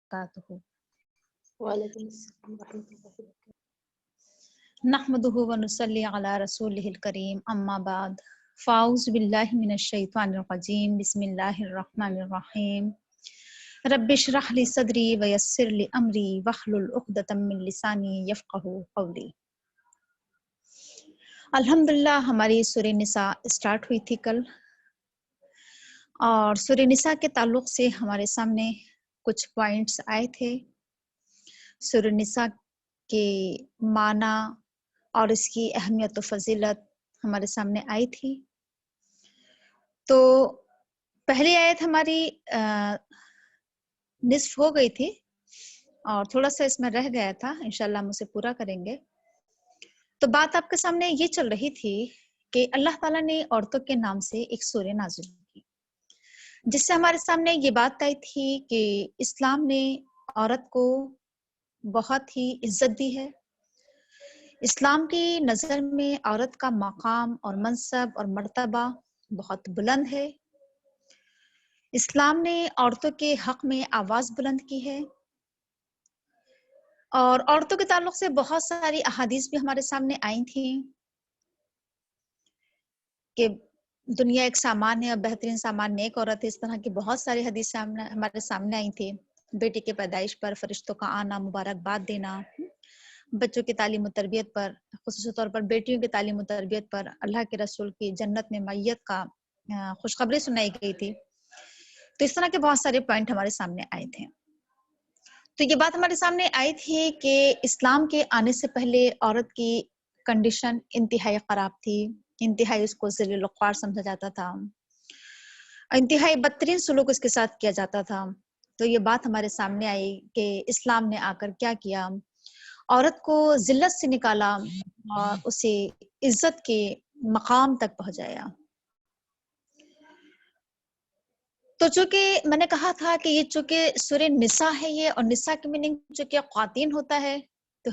وبرکاتہ۔ وعلیکم السلام ورحمۃ اللہ وبرکاتہ۔ نحمدہ ونصلی علی رسولہ الکریم، اما بعد، فاعوذ باللہ من الشیطان الرجیم، بسم اللہ الرحمن الرحیم۔ رب اشرح لی صدری ویسر لی امری واحلل عقدۃ من لسانی یفقہوا قولی۔ الحمدللہ ہماری سورہ نساء اسٹارٹ ہوئی تھی کل، اور سورہ نساء کے تعلق سے ہمارے سامنے کچھ پوائنٹس آئے تھے۔ سورہ نساء کے معنی اور اس کی اہمیت و فضیلت ہمارے سامنے آئی تھی۔ تو پہلی آیت ہماری نصف ہو گئی تھی اور تھوڑا سا اس میں رہ گیا تھا، انشاءاللہ ہم اسے پورا کریں گے۔ تو بات آپ کے سامنے یہ چل رہی تھی کہ اللہ تعالیٰ نے عورتوں کے نام سے ایک سورہ نازل کی، جس سے ہمارے سامنے یہ بات آئی تھی کہ اسلام نے عورت کو بہت ہی عزت دی ہے۔ اسلام کی نظر میں عورت کا مقام اور منصب اور مرتبہ بہت بلند ہے۔ اسلام نے عورتوں کے حق میں آواز بلند کی ہے، اور عورتوں کے تعلق سے بہت ساری احادیث بھی ہمارے سامنے آئی تھیں کہ دنیا ایک سامان ہے اور بہترین سامان نیک عورت ہے۔ اس طرح کی بہت ساری حدیث ہمارے سامنے آئی تھی۔ بیٹی کے پیدائش پر فرشتوں کا آنا، مبارکباد دینا، بچوں کی تعلیم و تربیت پر، خصوصی طور پر بیٹیوں کی تعلیم و تربیت پر اللہ کے رسول کی جنت میں معیت کا خوشخبری سنائی گئی تھی۔ تو اس طرح کے بہت سارے پوائنٹ ہمارے سامنے آئے تھے۔ تو یہ بات ہمارے سامنے آئی تھی کہ اسلام کے آنے سے پہلے عورت کی کنڈیشن انتہائی خراب تھی، انتہائی اس کو ذلیل الخوار سمجھا جاتا تھا، انتہائی بدترین سلوک اس کے ساتھ کیا جاتا تھا۔ تو یہ بات ہمارے سامنے آئی کہ اسلام نے آ کر کیا کیا، عورت کو ذلت سے نکالا اور اسے عزت کے مقام تک پہنچایا۔ تو چونکہ میں نے کہا تھا کہ یہ چونکہ سورہ نساء ہے یہ، اور نساء کی میننگ چونکہ خواتین ہوتا ہے، تو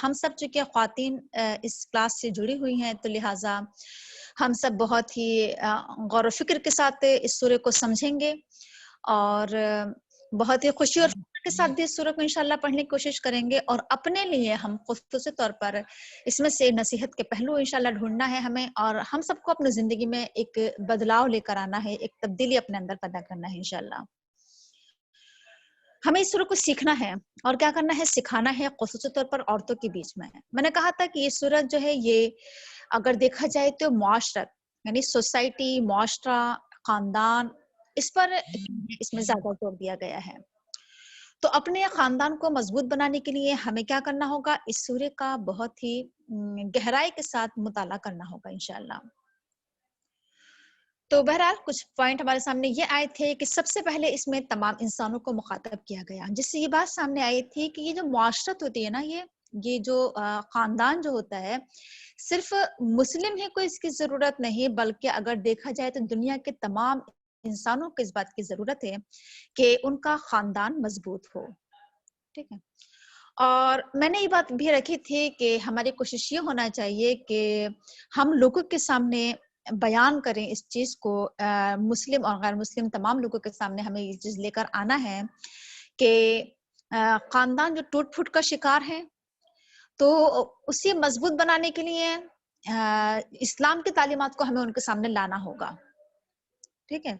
ہم سب چونکہ خواتین اس کلاس سے جڑی ہوئی ہیں، تو لہٰذا ہم سب بہت ہی غور و فکر کے ساتھ اس سورہ کو سمجھیں گے، اور بہت ہی خوشی اور فکر کے ساتھ بھی اس سورہ کو انشاءاللہ پڑھنے کی کوشش کریں گے، اور اپنے لیے ہم خصوصی طور پر اس میں سے نصیحت کے پہلو انشاءاللہ ڈھونڈنا ہے ہمیں، اور ہم سب کو اپنی زندگی میں ایک بدلاؤ لے کر آنا ہے، ایک تبدیلی اپنے اندر پیدا کرنا ہے انشاءاللہ۔ ہمیں اس سورہ کو سیکھنا ہے اور کیا کرنا ہے، سکھانا ہے، خصوصی طور پر عورتوں کے بیچ میں۔ میں نے کہا تھا کہ یہ سورت جو ہے یہ اگر دیکھا جائے تو معاشرت یعنی سوسائٹی، معاشرہ، خاندان، اس پر اس میں زیادہ زور دیا گیا ہے۔ تو اپنے خاندان کو مضبوط بنانے کے لیے ہمیں کیا کرنا ہوگا، اس سورہ کا بہت ہی گہرائی کے ساتھ مطالعہ کرنا ہوگا انشاءاللہ۔ تو بہرحال کچھ پوائنٹ ہمارے سامنے یہ آئے تھے کہ سب سے پہلے اس میں تمام انسانوں کو مخاطب کیا گیا، جس سے یہ بات سامنے آئی تھی کہ یہ جو معاشرت ہوتی ہے نا، یہ جو خاندان جو ہوتا ہے، صرف مسلم ہی کو اس کی ضرورت نہیں، بلکہ اگر دیکھا جائے تو دنیا کے تمام انسانوں کو اس بات کی ضرورت ہے کہ ان کا خاندان مضبوط ہو۔ ٹھیک ہے، اور میں نے یہ بات بھی رکھی تھی کہ ہماری کوشش یہ ہونا چاہیے کہ ہم لوگوں کے سامنے بیان کریں اس چیز کو، مسلم اور غیر مسلم تمام لوگوں کے سامنے ہمیں یہ چیز لے کر آنا ہے کہ خاندان جو ٹوٹ پھوٹ کا شکار ہے، تو اسے مضبوط بنانے کے لیے اسلام کی تعلیمات کو ہمیں ان کے سامنے لانا ہوگا۔ ٹھیک ہے،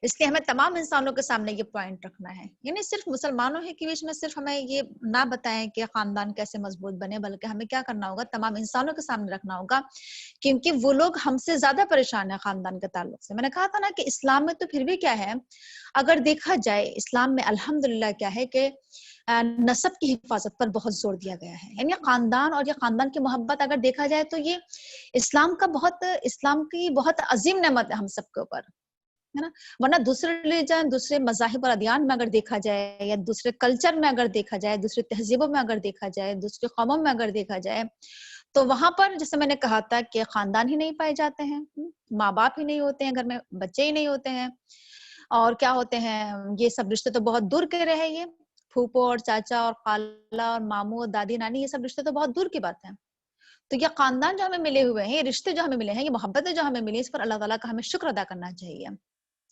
اس لیے ہمیں تمام انسانوں کے سامنے یہ پوائنٹ رکھنا ہے، یعنی صرف مسلمانوں کے بیچ میں صرف ہمیں یہ نہ بتائیں کہ خاندان کیسے مضبوط بنے، بلکہ ہمیں کیا کرنا ہوگا، تمام انسانوں کے سامنے رکھنا ہوگا، کیونکہ وہ لوگ ہم سے زیادہ پریشان ہیں خاندان کے تعلق سے۔ میں نے کہا تھا نا کہ اسلام میں تو پھر بھی کیا ہے، اگر دیکھا جائے اسلام میں الحمدللہ کیا ہے کہ نسب کی حفاظت پر بہت زور دیا گیا ہے، یعنی خاندان اور یہ خاندان کی محبت اگر دیکھا جائے تو یہ اسلام کی بہت عظیم نعمت ہے ہم سب کے اوپر، ہے نا۔ ورنہ دوسرے ریلیجن، دوسرے مذاہب اور ادیان میں اگر دیکھا جائے، یا دوسرے کلچر میں اگر دیکھا جائے، دوسرے تہذیبوں میں اگر دیکھا جائے، دوسرے قوموں میں اگر دیکھا جائے، تو وہاں پر جیسے میں نے کہا تھا کہ خاندان ہی نہیں پائے جاتے ہیں، ماں باپ ہی نہیں ہوتے ہیں گھر میں، بچے ہی نہیں ہوتے ہیں، اور کیا ہوتے ہیں، یہ سب رشتے تو بہت دور کے رہے، یہ پھوپھو اور چاچا اور خالہ اور ماموں اور دادی نانی، یہ سب رشتے تو بہت دور کی بات ہے۔ تو یہ خاندان جو ہمیں ملے ہوئے ہیں، یہ رشتے جو ہمیں ملے ہیں، یہ محبتیں جو ہمیں ملی، اس پر اللہ تعالیٰ کا ہمیں شکر ادا کرنا چاہیے۔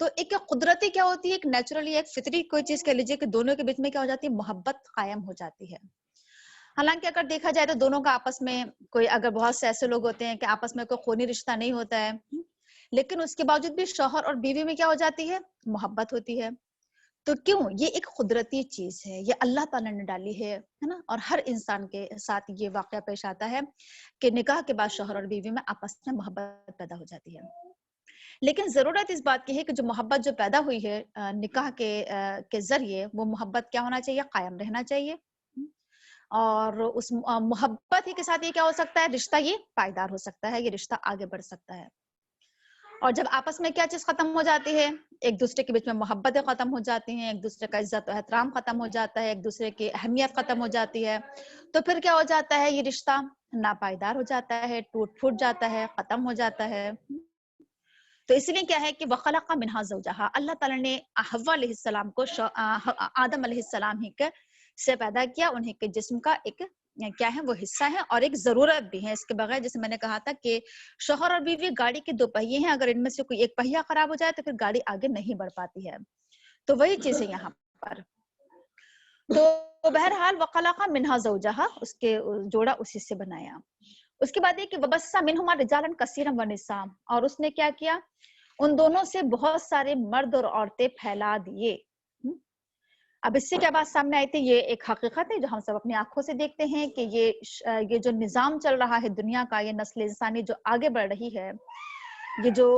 تو ایک قدرتی کیا ہوتی ہے, ایک نیچرلی ایک فطری کوئی چیز کہہ لیجیے کہ دونوں کے بیچ میں کیا ہو جاتی ہے, محبت قائم ہو جاتی ہے. حالانکہ اگر دیکھا جائے تو دونوں کا آپس میں کوئی, اگر بہت سے ایسے لوگ ہوتے ہیں کہ آپس میں کوئی خونی رشتہ نہیں ہوتا ہے, لیکن اس کے باوجود بھی شوہر اور بیوی میں کیا ہو جاتی ہے, محبت ہوتی ہے. تو کیوں, یہ ایک قدرتی چیز ہے, یہ اللہ تعالیٰ نے ڈالی ہے نا. اور ہر انسان کے ساتھ یہ واقعہ پیش آتا ہے کہ نکاح کے بعد شوہر اور بیوی میں آپس میں محبت پیدا ہو جاتی ہے. لیکن ضرورت اس بات کی ہے کہ جو محبت جو پیدا ہوئی ہے نکاح کے ذریعے, وہ محبت کیا ہونا چاہیے, قائم رہنا چاہیے. اور اس محبت ہی کے ساتھ یہ کیا ہو سکتا ہے, رشتہ یہ پائیدار ہو سکتا ہے, یہ رشتہ آگے بڑھ سکتا ہے. اور جب آپس میں کیا چیز ختم ہو جاتی ہے, ایک دوسرے کے بیچ میں محبتیں ختم ہو جاتی ہیں, ایک دوسرے کا عزت و احترام ختم ہو جاتا ہے, ایک دوسرے کی اہمیت ختم ہو جاتی ہے, تو پھر کیا ہو جاتا ہے, یہ رشتہ ناپائیدار ہو جاتا ہے, ٹوٹ پھوٹ جاتا ہے, ختم ہو جاتا ہے. تو اس لیے کیا ہے کہ وَخَلَقَ مِنْهَا زَوْجَهَا, اللہ تعالیٰ نے حوا علیہ السلام کو آدم علیہ السلام ہی سے پیدا کیا, انہیں کے جسم کا ایک کیا ہے, وہ حصہ ہے اور ایک ضرورت بھی ہے. اس کے بغیر جیسے میں نے کہا تھا کہ شوہر اور بیوی گاڑی کے دو پہیے ہیں, اگر ان میں سے کوئی ایک پہیا خراب ہو جائے تو پھر گاڑی آگے نہیں بڑھ پاتی ہے. تو وہی چیز ہے یہاں پر. تو بہرحال وَخَلَقَ مِنْهَا زَوْجَهَا, اس کے جوڑا اسی سے بنایا. اس کے بعد یہ کہ وَبَثَّ مِنْهُمَا رِجَالًا كَثِيرًا وَنِسَاءً, اور اس نے کیا کیا, ان دونوں سے بہت سارے مرد اور عورتیں پھیلا دیے. اب اس سے کیا بات سامنے آئی تھی, یہ ایک حقیقت ہے جو ہم سب اپنی آنکھوں سے دیکھتے ہیں کہ یہ جو نظام چل رہا ہے دنیا کا, یہ نسل انسانی جو آگے بڑھ رہی ہے, یہ جو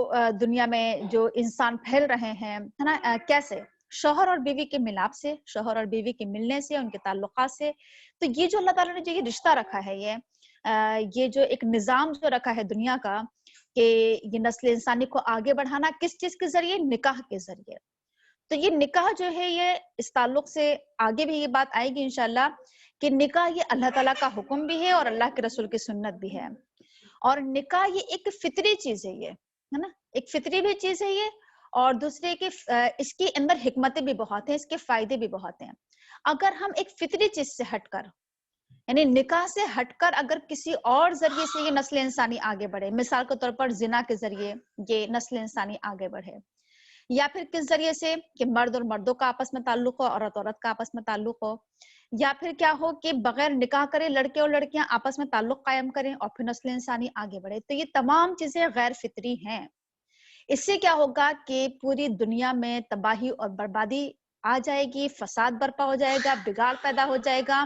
دنیا میں جو انسان پھیل رہے ہیں ہے نا, کیسے شوہر اور بیوی کے ملاپ سے, شوہر اور بیوی کے ملنے سے, ان کے تعلقات سے. تو یہ جو اللہ تعالیٰ نے جو یہ رشتہ رکھا ہے, یہ جو ایک نظام جو رکھا ہے دنیا کا کہ یہ نسل انسانی کو آگے بڑھانا, کس چیز کے ذریعے, نکاح کے ذریعے. تو یہ نکاح جو ہے, یہ اس تعلق سے آگے بھی یہ بات آئے گی انشاءاللہ کہ نکاح یہ اللہ تعالیٰ کا حکم بھی ہے اور اللہ کے رسول کی سنت بھی ہے. اور نکاح یہ ایک فطری چیز ہے, یہ ہے نا, ایک فطری بھی چیز ہے یہ. اور دوسرے کے اس کے اندر حکمتیں بھی بہت ہیں, اس کے فائدے بھی بہت ہیں. اگر ہم ایک فطری چیز سے ہٹ کر, یعنی نکاح سے ہٹ کر اگر کسی اور ذریعے سے یہ نسل انسانی آگے بڑھے, مثال کے طور پر زنا کے ذریعے یہ نسل انسانی آگے بڑھے, یا پھر کس ذریعے سے کہ مرد اور مردوں کا آپس میں تعلق ہو, عورت عورت کا آپس میں تعلق ہو, یا پھر کیا ہو کہ بغیر نکاح کرے لڑکے اور لڑکیاں آپس میں تعلق قائم کریں اور پھر نسل انسانی آگے بڑھے, تو یہ تمام چیزیں غیر فطری ہیں. اس سے کیا ہوگا کہ پوری دنیا میں تباہی اور بربادی آ جائے گی, فساد برپا ہو جائے گا, بگاڑ پیدا ہو جائے گا,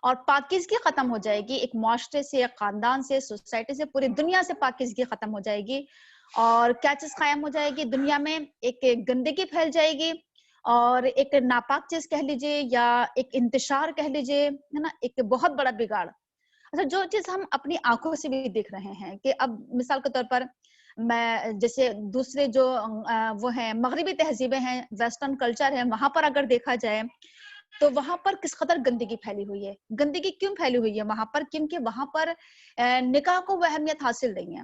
اور پاکیزگی ختم ہو جائے گی. ایک معاشرے سے, ایک خاندان سے, سوسائٹی سے, پوری دنیا سے پاکیزگی ختم ہو جائے گی. اور کیا چیز قائم ہو جائے گی دنیا میں, ایک گندگی پھیل جائے گی, اور ایک ناپاک چیز کہہ لیجئے یا ایک انتشار کہہ لیجئے, ہے نا, ایک بہت بڑا بگاڑ. اچھا, جو چیز ہم اپنی آنکھوں سے بھی دیکھ رہے ہیں کہ اب مثال کے طور پر میں جیسے دوسرے جو وہ ہیں مغربی تہذیبیں ہیں, ویسٹرن کلچر ہے, وہاں پر اگر دیکھا جائے تو وہاں پر کس قدر گندگی پھیلی ہوئی ہے. گندگی کیوں پھیلی ہوئی ہے وہاں پر, کیونکہ وہاں پر نکاح کو وہ اہمیت حاصل نہیں ہے.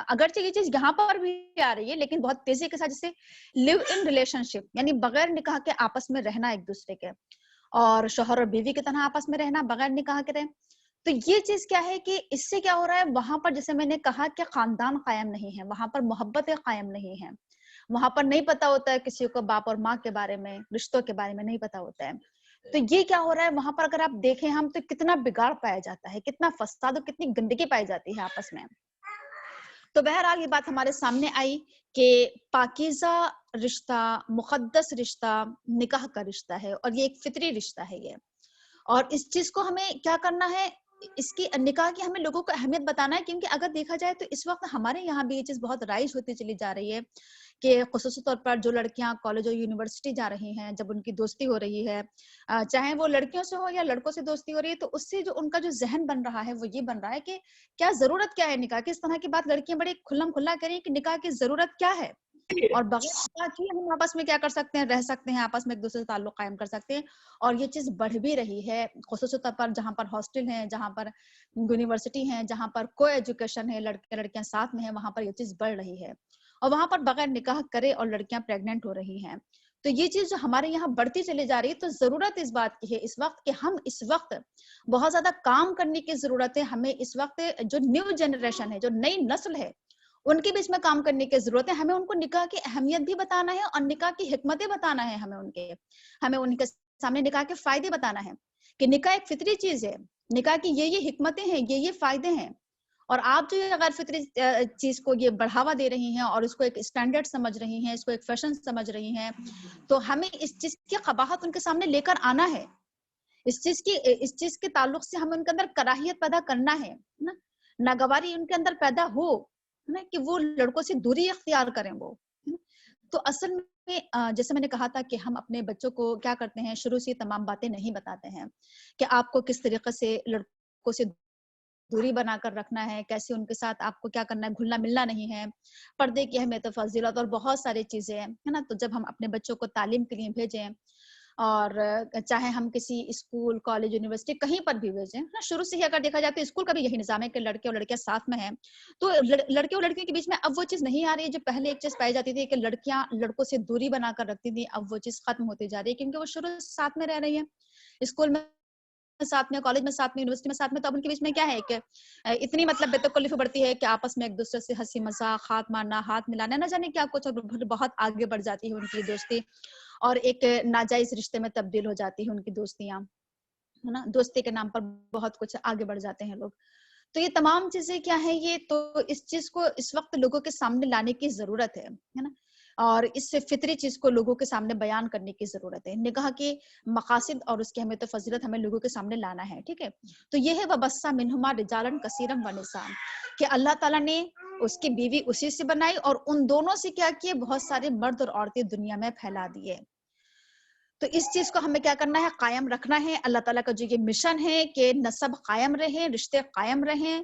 اگرچہ یہ چیز یہاں پر بھی آ رہی ہے لیکن بہت تیزی کے ساتھ, جیسے لیو ان ریلیشن شپ, یعنی بغیر نکاح کے آپس میں رہنا ایک دوسرے کے, اور شوہر اور بیوی کی طرح آپس میں رہنا بغیر نکاح کے رہیں. تو یہ چیز کیا ہے کہ اس سے کیا ہو رہا ہے, وہاں پر جیسے میں نے کہا کہ خاندان قائم نہیں ہے, وہاں پر محبتیں قائم نہیں ہیں, وہاں پر نہیں پتا ہوتا ہے کسی کو باپ اور ماں کے بارے میں, رشتوں کے بارے میں نہیں پتا ہوتا ہے. تو یہ کیا ہو رہا ہے وہاں پر, اگر آپ دیکھیں ہم, تو کتنا بگاڑ پایا جاتا ہے, کتنا فساد اور کتنی گندگی پائی جاتی ہے آپس میں. تو بہرحال یہ بات ہمارے سامنے آئی کہ پاکیزہ رشتہ, مقدس رشتہ نکاح کا رشتہ ہے, اور یہ ایک فطری رشتہ ہے یہ. اور اس چیز کو ہمیں کیا کرنا ہے, اس کی نکاح کی ہمیں لوگوں کو اہمیت بتانا ہے. کیونکہ اگر دیکھا جائے تو اس وقت ہمارے یہاں بھی یہ چیز بہت رائج ہوتی چلی جا رہی ہے کہ خصوصی طور پر جو لڑکیاں کالج اور یونیورسٹی جا رہی ہیں, جب ان کی دوستی ہو رہی ہے, چاہے وہ لڑکیوں سے ہو یا لڑکوں سے دوستی ہو رہی ہے, تو اس سے جو ان کا جو ذہن بن رہا ہے وہ یہ بن رہا ہے کہ کیا ضرورت کیا ہے نکاح کی. اس طرح کی بات لڑکیاں بڑے کھلم کھلا کریں کہ نکاح کی ضرورت کیا ہے, اور بغیر نکاح کی ہم آپس میں کیا کر سکتے ہیں, رہ سکتے ہیں, آپس میں ایک دوسرے سے تعلق قائم کر سکتے ہیں. اور یہ چیز بڑھ بھی رہی ہے, خصوصی طور پر جہاں پر ہاسٹل ہیں, جہاں پر یونیورسٹی ہیں, جہاں پر کو ایجوکیشن ہے, لڑکے لڑکیاں ساتھ میں ہیں, وہاں پر یہ چیز بڑھ رہی ہے. اور وہاں پر بغیر نکاح کرے اور لڑکیاں پریگننٹ ہو رہی ہیں. تو یہ چیز جو ہمارے یہاں بڑھتی چلی جا رہی ہے, تو ضرورت اس بات کی ہے اس وقت کہ ہم اس وقت بہت زیادہ کام کرنے کی ضرورت ہے. ہمیں اس وقت جو نیو جنریشن ہے, جو نئی نسل ہے, ان کے بھی اس میں کام کرنے کی ضرورت ہے. ہمیں ان کو نکاح کی اہمیت بھی بتانا ہے اور نکاح کی حکمتیں بتانا ہے. ہمیں ان کے سامنے نکاح کے فائدے بتانا ہے کہ نکاح ایک فطری چیز ہے, نکاح کی یہ حکمتیں ہیں, یہ فائدے ہیں. اور آپ جو یہ غیر فطری چیز کو یہ بڑھاوا دے رہی ہیں اور اس کو ایک اسٹینڈرڈ سمجھ رہی ہیں, اس کو ایک فیشن سمجھ رہی ہیں, تو ہمیں اس چیز کی قباحت ان کے سامنے لے کر آنا ہے. اس چیز کے تعلق سے ہمیں ان کے اندر کراہیت پیدا کرنا ہے, ناگواری ان کے اندر پیدا ہو کہ وہ لڑکوں سے دوری اختیار کریں. وہ تو اصل میں جیسے میں نے کہا تھا کہ ہم اپنے بچوں کو کیا کرتے ہیں, شروع سے تمام باتیں نہیں بتاتے ہیں کہ آپ کو کس طریقے سے لڑکوں سے دوری بنا کر رکھنا ہے, کیسے ان کے ساتھ آپ کو کیا کرنا ہے, گھلنا ملنا نہیں ہے, پردے کی اہمیت و فضیلت اور بہت ساری چیزیں ہیں نا. تو جب ہم اپنے بچوں کو تعلیم کے لیے بھیجیں, اور چاہے ہم کسی اسکول, کالج, یونیورسٹی کہیں پر بھی بھیجیں, شروع سے ہی اگر دیکھا جائے تو اسکول کا بھی یہی نظام ہے کہ لڑکے اور لڑکیاں ساتھ میں ہیں. تو لڑکے اور لڑکیوں کے بیچ میں اب وہ چیز نہیں آ رہی ہے جو پہلے ایک چیز پائی جاتی تھی کہ لڑکیاں لڑکوں سے دوری بنا کر رکھتی تھی. اب وہ چیز ختم ہوتی جا رہی ہے کیونکہ وہ شروع سے ساتھ میں رہ رہی ہیں, اسکول میں ساتھ میں, کالج میں ساتھ میں, یونیورسٹی میں ساتھ میں. تو اب ان کے بیچ میں کیا ہے کہ اتنی مطلب بےتکلفی بڑھتی ہے کہ آپس میں ایک دوسرے سے ہنسی مذاق, ہاتھ مارنا, ہاتھ ملانا, نہ جانے کیا کچھ, بہت آگے بڑھ جاتی ہے ان کی دوستی اور ایک ناجائز رشتے میں تبدیل ہو جاتی ہے ان کی دوستیاں, ہے نا. دوستی کے نام پر بہت کچھ آگے بڑھ جاتے ہیں لوگ. تو یہ تمام چیزیں کیا ہیں, یہ تو اس چیز کو اس وقت لوگوں کے سامنے لانے کی ضرورت ہے نا, اور اس سے فطری چیز کو لوگوں کے سامنے بیان کرنے کی ضرورت ہے. نکاح کے مقاصد اور اس کی اہمیت و فضیلت ہمیں لوگوں کے سامنے لانا ہے, ٹھیک ہے. تو یہ ہے وَبَثَّ مِنْهُمَا رِجَالًا كَثِيرًا وَنِسَاءً کہ اللہ تعالیٰ نے اس کی بیوی اسی سے بنائی اور ان دونوں سے کیا کیے, بہت سارے مرد اور عورتیں دنیا میں پھیلا دیے. تو اس چیز کو ہمیں کیا کرنا ہے, قائم رکھنا ہے. اللہ تعالیٰ کا جو یہ مشن ہے کہ نسب قائم رہیں, رشتے قائم رہیں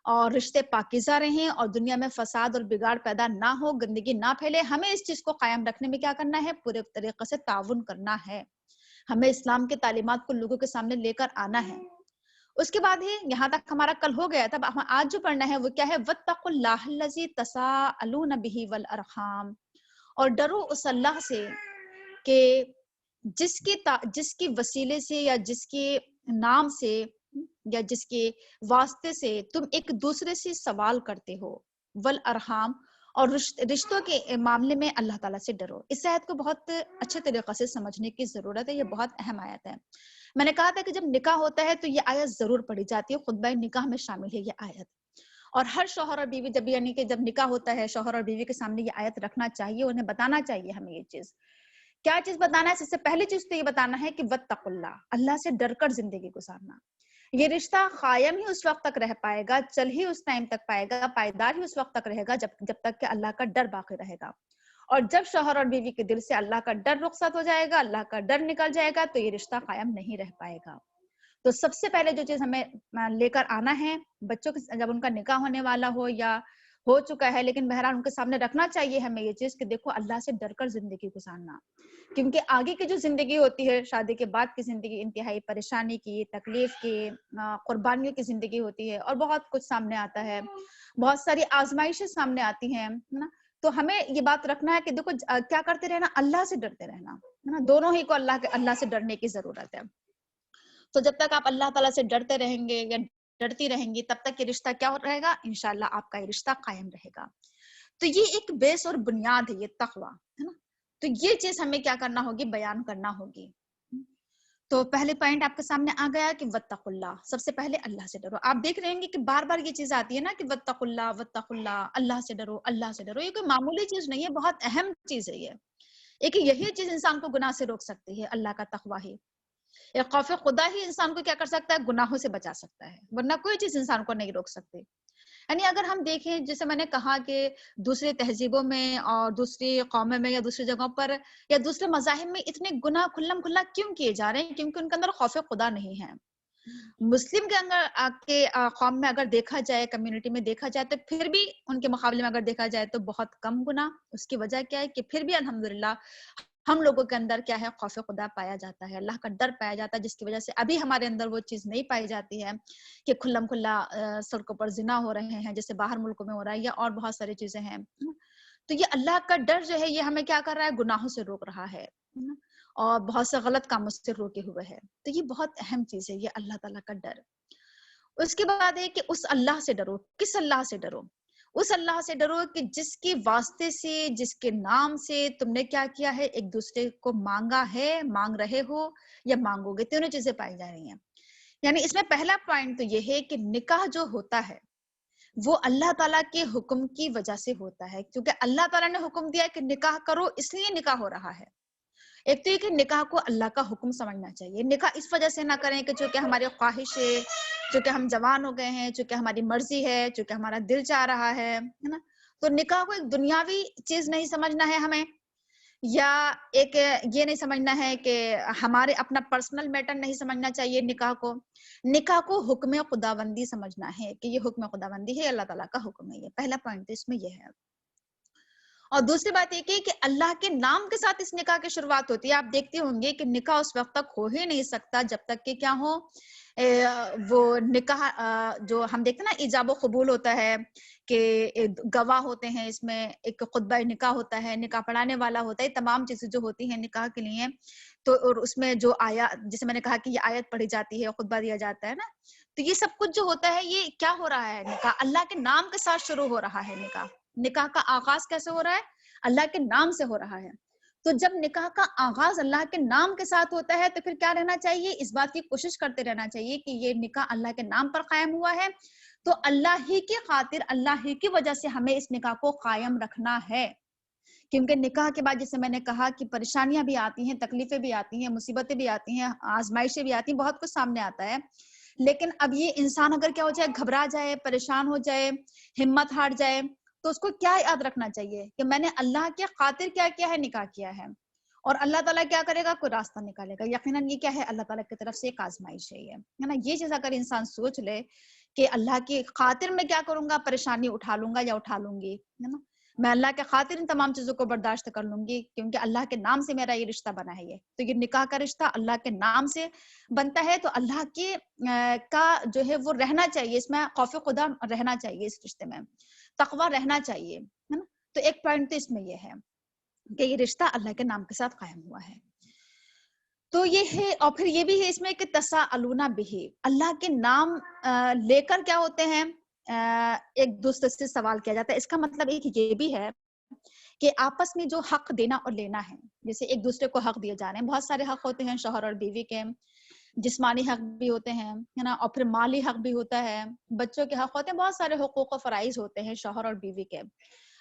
اور رشتے پاکیزہ رہیں اور دنیا میں فساد اور بگاڑ پیدا نہ ہو, گندگی نہ پھیلے, ہمیں اس چیز کو قائم رکھنے میں کیا کرنا ہے, پورے طریقے سے تعاون کرنا ہے. ہمیں اسلام کی تعلیمات کو لوگوں کے سامنے لے کر آنا ہے. اس کے بعد ہی یہاں تک ہمارا کل ہو گیا. تب آج جو پڑھنا ہے وہ کیا ہے, وَاتَّقُوا اللَّهَ الَّذِي تَسَاءَلُونَ بِهِ وَالْأَرْحَامَ, اور ڈرو اس اللہ سے کہ جس کی وسیلے سے یا جس کے نام سے یا جس کے واسطے سے تم ایک دوسرے سے سوال کرتے ہو. والارحام, اور رشتوں کے معاملے میں اللہ تعالیٰ سے ڈرو. اس آیت کو بہت اچھے طریقے سے سمجھنے کی ضرورت ہے, یہ بہت اہم آیت ہے. میں نے کہا تھا کہ جب نکاح ہوتا ہے تو یہ آیت ضرور پڑھی جاتی ہے, خطبہ نکاح میں شامل ہے یہ آیت. اور ہر شوہر اور بیوی جب یعنی کہ جب نکاح ہوتا ہے, شوہر اور بیوی کے سامنے یہ آیت رکھنا چاہیے, انہیں بتانا چاہیے ہمیں یہ چیز. کیا چیز بتانا ہے؟ سب سے پہلی چیز تو یہ بتانا ہے کہ واتقوا اللہ, اللہ سے ڈر کر زندگی گزارنا. یہ رشتہ قائم ہی اس وقت تک رہ پائے گا, چل ہی اس ٹائم تک پائے گا, پائیدار ہی اس وقت تک رہے گا جب تک کہ اللہ کا ڈر باقی رہے گا. اور جب شوہر اور بیوی کے دل سے اللہ کا ڈر رخصت ہو جائے گا, اللہ کا ڈر نکل جائے گا, تو یہ رشتہ قائم نہیں رہ پائے گا. تو سب سے پہلے جو چیز ہمیں لے کر آنا ہے بچوں کے, جب ان کا نکاح ہونے والا ہو یا ہو چکا ہے, لیکن بہرحال ان کے سامنے رکھنا چاہیے ہمیں یہ چیز کہ دیکھو اللہ سے ڈر کر زندگی گزارنا. کیونکہ آگے کی جو زندگی ہوتی ہے, شادی کے بعد کی زندگی انتہائی پریشانی کی, تکلیف کی, قربانیوں کی زندگی ہوتی ہے, اور بہت کچھ سامنے آتا ہے, بہت ساری آزمائشیں سامنے آتی ہیں نا. تو ہمیں یہ بات رکھنا ہے کہ دیکھو کیا کرتے رہنا, اللہ سے ڈرتے رہنا ہے نا. دونوں ہی کو اللہ سے ڈرنے کی ضرورت ہے. تو جب تک آپ اللہ تعالیٰ سے ڈرتے رہیں گے یا ڈرتی رہیں گی, تب تک یہ رشتہ کیا رہے گا, انشاءاللہ آپ کا یہ رشتہ قائم رہے گا. تو یہ ایک بیس اور بنیاد ہے, یہ تقویٰ ہے نا. تو یہ چیز ہمیں کیا کرنا ہوگی, بیان کرنا ہوگی. تو پہلے پوائنٹ آپ کے سامنے آ گیا کہ واتقوا اللہ, سب سے پہلے اللہ سے ڈرو. آپ دیکھ رہے ہیں کہ بار بار یہ چیز آتی ہے نا کہ واتقوا اللہ, اللہ سے ڈرو, اللہ سے ڈرو. یہ کوئی معمولی چیز نہیں ہے, بہت اہم چیز ہے. یہ یہی چیز انسان کو گناہ سے روک سکتی ہے, اللہ کا تقویٰ ہی. ایک خوف خدا ہی انسان کو کیا کر سکتا ہے, گناہوں سے بچا سکتا ہے, ورنہ کوئی چیز انسان کو نہیں روک سکتی. یعنی اگر ہم دیکھیں, جیسے میں نے کہا کہ دوسرے تہذیبوں میں اور دوسری قوموں میں یا دوسری جگہوں پر یا دوسرے مذاہب میں اتنے گناہ کھلم کھلا کیوں کیے جا رہے ہیں, کیونکہ ان کے اندر خوف خدا نہیں ہے. مسلم کے اندر قوم میں اگر دیکھا جائے, کمیونٹی میں دیکھا جائے, تو پھر بھی ان کے مقابلے میں اگر دیکھا جائے تو بہت کم گناہ. اس کی وجہ کیا ہے کہ پھر بھی الحمدللہ ہم لوگوں کے اندر کیا ہے, خوف خدا پایا جاتا ہے, اللہ کا ڈر پایا جاتا ہے, جس کی وجہ سے ابھی ہمارے اندر وہ چیز نہیں پائی جاتی ہے کہ کھلم کھلا سڑکوں پر زنا ہو رہے ہیں جیسے باہر ملکوں میں ہو رہا ہے, یا اور بہت ساری چیزیں ہیں. تو یہ اللہ کا ڈر جو ہے, یہ ہمیں کیا کر رہا ہے, گناہوں سے روک رہا ہے اور بہت سے غلط کاموں سے روکے ہوئے ہے. تو یہ بہت اہم چیز ہے, یہ اللہ تعالیٰ کا ڈر. اس کے بعد ہے کہ اس اللہ سے ڈرو. کس اللہ سے ڈرو؟ اس اللہ سے ڈرو کہ جس کے واسطے سے، جس کے نام سے تم نے کیا کیا ہے، ایک دوسرے کو مانگا ہے، مانگ رہے ہو یا مانگو گے، تینوں چیزیں پائی جا رہی ہیں۔ یعنی اس میں پہلا پوائنٹ تو یہ ہے کہ نکاح جو ہوتا ہے وہ اللہ تعالیٰ کے حکم کی وجہ سے ہوتا ہے، کیونکہ اللہ تعالیٰ نے حکم دیا کہ نکاح کرو، اس لیے نکاح ہو رہا ہے۔ ایک تو یہ کہ نکاح کو اللہ کا حکم سمجھنا چاہیے، نکاح اس وجہ سے نہ کریں کہ چونکہ ہماری خواہش ہے، چونکہ ہم جوان ہو گئے ہیں، چونکہ ہماری مرضی ہے، چونکہ ہمارا دل چاہ رہا ہے نا۔ تو نکاح کو ایک دنیاوی چیز نہیں سمجھنا ہے ہمیں، یا ایک یہ نہیں سمجھنا ہے کہ ہمارے اپنا پرسنل میٹر نہیں سمجھنا چاہیے نکاح کو۔ نکاح کو حکم خداوندی سمجھنا ہے کہ یہ حکم خداوندی ہے، اللہ تعالیٰ کا حکم ہے۔ یہ پہلا پوائنٹ اس میں یہ ہے۔ اور دوسری بات یہ کہ اللہ کے نام کے ساتھ اس نکاح کی شروعات ہوتی ہے۔ آپ دیکھتے ہوں گے کہ نکاح اس وقت تک ہو ہی نہیں سکتا جب تک کہ کیا ہو، وہ نکاح جو ہم دیکھتے ہیں نا ایجاب و قبول ہوتا ہے، کہ گواہ ہوتے ہیں، اس میں ایک خطبہ نکاح ہوتا ہے، نکاح پڑھانے والا ہوتا ہے، تمام چیزیں جو ہوتی ہیں نکاح کے لیے۔ تو اور اس میں جو آیات، جیسے میں نے کہا کہ یہ آیت پڑھی جاتی ہے، خطبہ دیا جاتا ہے نا، تو یہ سب کچھ جو ہوتا ہے یہ کیا ہو رہا ہے، نکاح اللہ کے نام کے ساتھ شروع ہو رہا ہے۔ نکاح کا آغاز کیسے ہو رہا ہے؟ اللہ کے نام سے ہو رہا ہے۔ تو جب نکاح کا آغاز اللہ کے نام کے ساتھ ہوتا ہے تو پھر کیا رہنا چاہیے، اس بات کی کوشش کرتے رہنا چاہیے کہ یہ نکاح اللہ کے نام پر قائم ہوا ہے، تو اللہ ہی کی خاطر، اللہ ہی کی وجہ سے ہمیں اس نکاح کو قائم رکھنا ہے۔ کیونکہ نکاح کے بعد جیسے میں نے کہا کہ پریشانیاں بھی آتی ہیں، تکلیفیں بھی آتی ہیں، مصیبتیں بھی آتی ہیں، آزمائشیں بھی آتی ہیں، بہت کچھ سامنے آتا ہے۔ لیکن اب یہ انسان اگر کیا ہو جائے، گھبرا جائے، پریشان ہو جائے، ہمت ہار جائے، تو اس کو کیا یاد رکھنا چاہیے کہ میں نے اللہ کے خاطر کیا کیا ہے، نکاح کیا ہے، اور اللہ تعالیٰ کیا کرے گا، کوئی راستہ نکالے گا۔ یقیناً یہ کیا ہے، اللہ تعالیٰ کی طرف سے ایک آزمائش ہے یہ، ہے نا۔ یہ چیز اگر انسان سوچ لے کہ اللہ کی خاطر میں کیا کروں گا، پریشانی اٹھا لوں گا یا اٹھا لوں گی، ہے نا، میں اللہ کے خاطر ان تمام چیزوں کو برداشت کر لوں گی، کیونکہ اللہ کے نام سے میرا یہ رشتہ بنا ہے۔ یہ تو یہ نکاح کا رشتہ اللہ کے نام سے بنتا ہے، تو اللہ کے کا جو ہے وہ رہنا چاہیے، اس میں خوف خدا رہنا چاہیے، اس رشتے میں تقوی رہنا چاہیے، ہے نا۔ تو ایک پوائنٹ تو اس میں یہ ہے کہ یہ رشتہ اللہ کے نام کے ساتھ قائم ہوا ہے۔ تو یہ ہے، اور پھر یہ بھی ہے اس میں کہ تساءلون بہ، اللہ کے نام لے کر کیا ہوتے ہیں، ایک دوسرے سے سوال کیا جاتا ہے۔ اس کا مطلب ایک یہ بھی ہے کہ آپس میں جو حق دینا اور لینا ہے، جیسے ایک دوسرے کو حق دیے جا رہے ہیں، بہت سارے حق ہوتے ہیں شوہر اور بیوی کے، جسمانی حق بھی ہوتے ہیں، ہے نا، اور پھر مالی حق بھی ہوتا ہے، بچوں کے حق ہوتے ہیں، بہت سارے حقوق و فرائض ہوتے ہیں شوہر اور بیوی کے۔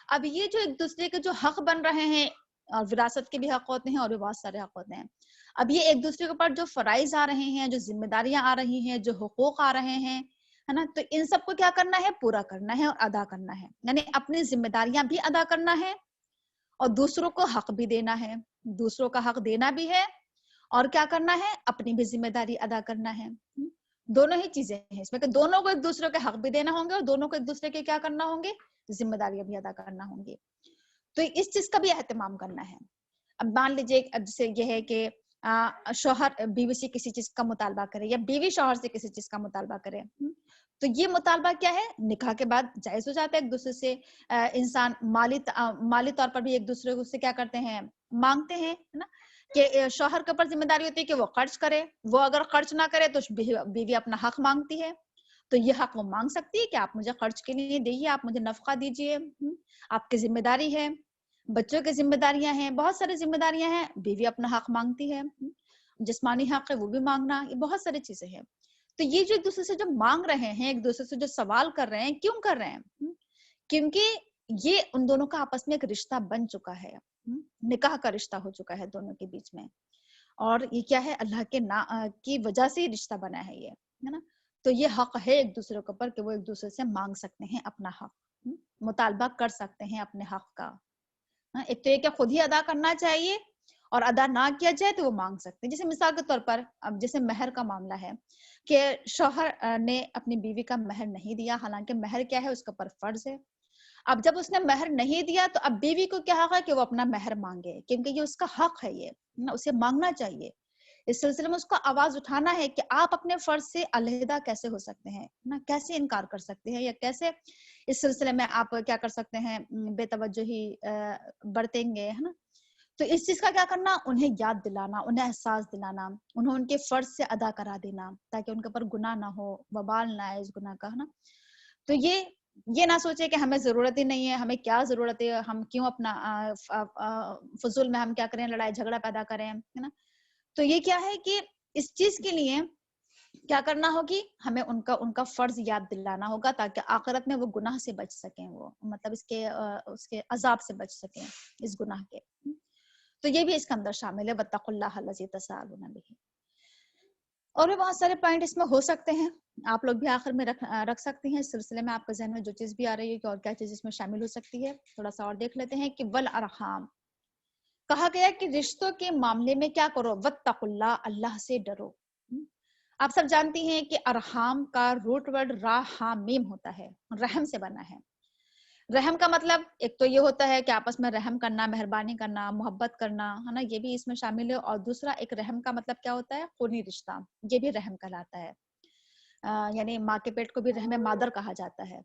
اب یہ جو ایک دوسرے کے جو حق بن رہے ہیں، اور وراثت کے بھی حق ہوتے ہیں اور بھی بہت سارے حق ہوتے ہیں، اب یہ ایک دوسرے کے اوپر جو فرائض آ رہے ہیں، جو ذمہ داریاں آ رہی ہیں، جو حقوق آ رہے ہیں، ہے نا، تو ان سب کو کیا کرنا ہے، پورا کرنا ہے اور ادا کرنا ہے، یعنی اپنی ذمہ داریاں بھی ادا کرنا ہے اور دوسروں کو حق بھی دینا ہے، دوسروں کا حق دینا بھی ہے اور کیا کرنا ہے، اپنی بھی ذمہ داری ادا کرنا ہے۔ دونوں ہی چیزیں ہیں اس میں کہ دونوں کو ایک دوسرے کے حق بھی دینا ہوں گے اور دونوں کو ایک دوسرے کے کیا کرنا ہوں گے، ذمہ داریاں بھی ادا کرنا ہوں گی۔ تو اس چیز کا بھی اہتمام کرنا ہے۔ اب مان لیجیے جیسے یہ ہے کہ شوہر بیوی سے کسی چیز کا مطالبہ کرے یا بیوی شوہر سے کسی چیز کا مطالبہ کرے، تو یہ مطالبہ کیا ہے، نکاح کے بعد جائز ہو جاتا ہے، ایک دوسرے سے انسان مالی طور پر بھی ایک دوسرے سے کیا کرتے ہیں، مانگتے ہیں، ہے نا، کہ شوہر کے اوپر ذمہ داری ہوتی ہے کہ وہ خرچ کرے، وہ اگر خرچ نہ کرے تو بیوی اپنا حق مانگتی ہے، تو یہ حق وہ مانگ سکتی ہے کہ آپ مجھے خرچ کے لیے دیجیے، آپ مجھے نفقہ دیجیے، آپ کی ذمہ داری ہے، بچوں کی ذمہ داریاں ہیں، بہت ساری ذمہ داریاں ہیں، بیوی اپنا حق مانگتی ہے، جسمانی حق ہے وہ بھی مانگنا، یہ بہت ساری چیزیں ہیں۔ تو یہ جو ایک دوسرے سے جو مانگ رہے ہیں، ایک دوسرے سے جو سوال کر رہے ہیں، کیوں کر رہے ہیں، کیونکہ یہ ان دونوں کا آپس میں ایک رشتہ بن چکا ہے، نکاح کا رشتہ ہو چکا ہے دونوں کے بیچ میں، اور یہ کیا ہے، اللہ کے کی وجہ سے یہ رشتہ بنا ہے، یہ ہے نا۔ تو یہ حق ہے ایک دوسرے کے اوپر کہ وہ ایک دوسرے سے مانگ سکتے ہیں اپنا حق، مطالبہ کر سکتے ہیں اپنے حق کا۔ ایک تو یہ کہ خود ہی ادا کرنا چاہیے، اور ادا نہ کیا جائے تو وہ مانگ سکتے ہیں۔ جیسے مثال کے طور پر اب جیسے مہر کا معاملہ ہے کہ شوہر نے اپنی بیوی کا مہر نہیں دیا، حالانکہ مہر کیا ہے، اس کے اوپر فرض ہے۔ اب جب اس نے مہر نہیں دیا تو اب بیوی کو کیا حق ہے کہ وہ اپنا مہر مانگے، کیونکہ یہ اس کا حق ہے، یہ اسے مانگنا چاہیے۔ اس سلسلے میں اس کو آواز اٹھانا ہے کہ آپ اپنے فرض سے علیحدہ کیسے ہو سکتے ہیں، کیسے انکار کر سکتے ہیں، یا کیسے اس سلسلے میں آپ کیا کر سکتے ہیں، بے توجہی برتیں گے، ہے نا۔ تو اس چیز کا کیا کرنا، انہیں یاد دلانا، انہیں احساس دلانا، انہیں ان کے فرض سے ادا کرا دینا، تاکہ ان کے اوپر گناہ نہ ہو، وبال نہ آئے اس گناہ کا، ہے نا۔ تو یہ یہ نہ سوچے کہ ہمیں ضرورت ہی نہیں ہے، ہمیں کیا ضرورت ہے، ہم کیوں اپنا فضول میں ہم کیا کریں، لڑائی جھگڑا پیدا کریں، ہے نا. تو یہ کیا ہے کہ اس چیز کے لیے کیا کرنا ہوگی، ہمیں ان کا فرض یاد دلانا ہوگا تاکہ آخرت میں وہ گناہ سے بچ سکیں، وہ مطلب اس کے عذاب سے بچ سکیں اس گناہ کے. تو یہ بھی اس کے اندر شامل ہے وَاتَّقُوا اللَّهَ الَّذِي تَسَاءَلُونَ بِهِ. اور بھی بہت سارے پوائنٹ اس میں ہو سکتے ہیں، آپ لوگ بھی آخر میں رکھ سکتے ہیں. اس سلسلے میں آپ کے ذہن میں جو چیز بھی آ رہی ہے کہ اور کیا چیز اس میں شامل ہو سکتی ہے، تھوڑا سا اور دیکھ لیتے ہیں. کہ والارحام، کہا گیا کہ رشتوں کے معاملے میں کیا کرو، واتقوا اللہ، اللہ سے ڈرو. آپ سب جانتی ہیں کہ ارحام کا روٹ ورڈ را حام میم ہوتا ہے، رحم سے بنا ہے. رحم کا مطلب ایک تو یہ ہوتا ہے کہ آپس میں رحم کرنا، مہربانی کرنا، محبت کرنا، ہے نا، یہ بھی اس میں شامل ہے. اور دوسرا ایک رحم کا مطلب کیا ہوتا ہے، خونی رشتہ، یہ بھی رحم کہلاتا ہے. یعنی ماں کے پیٹ کو بھی رحم مادر کہا جاتا ہے.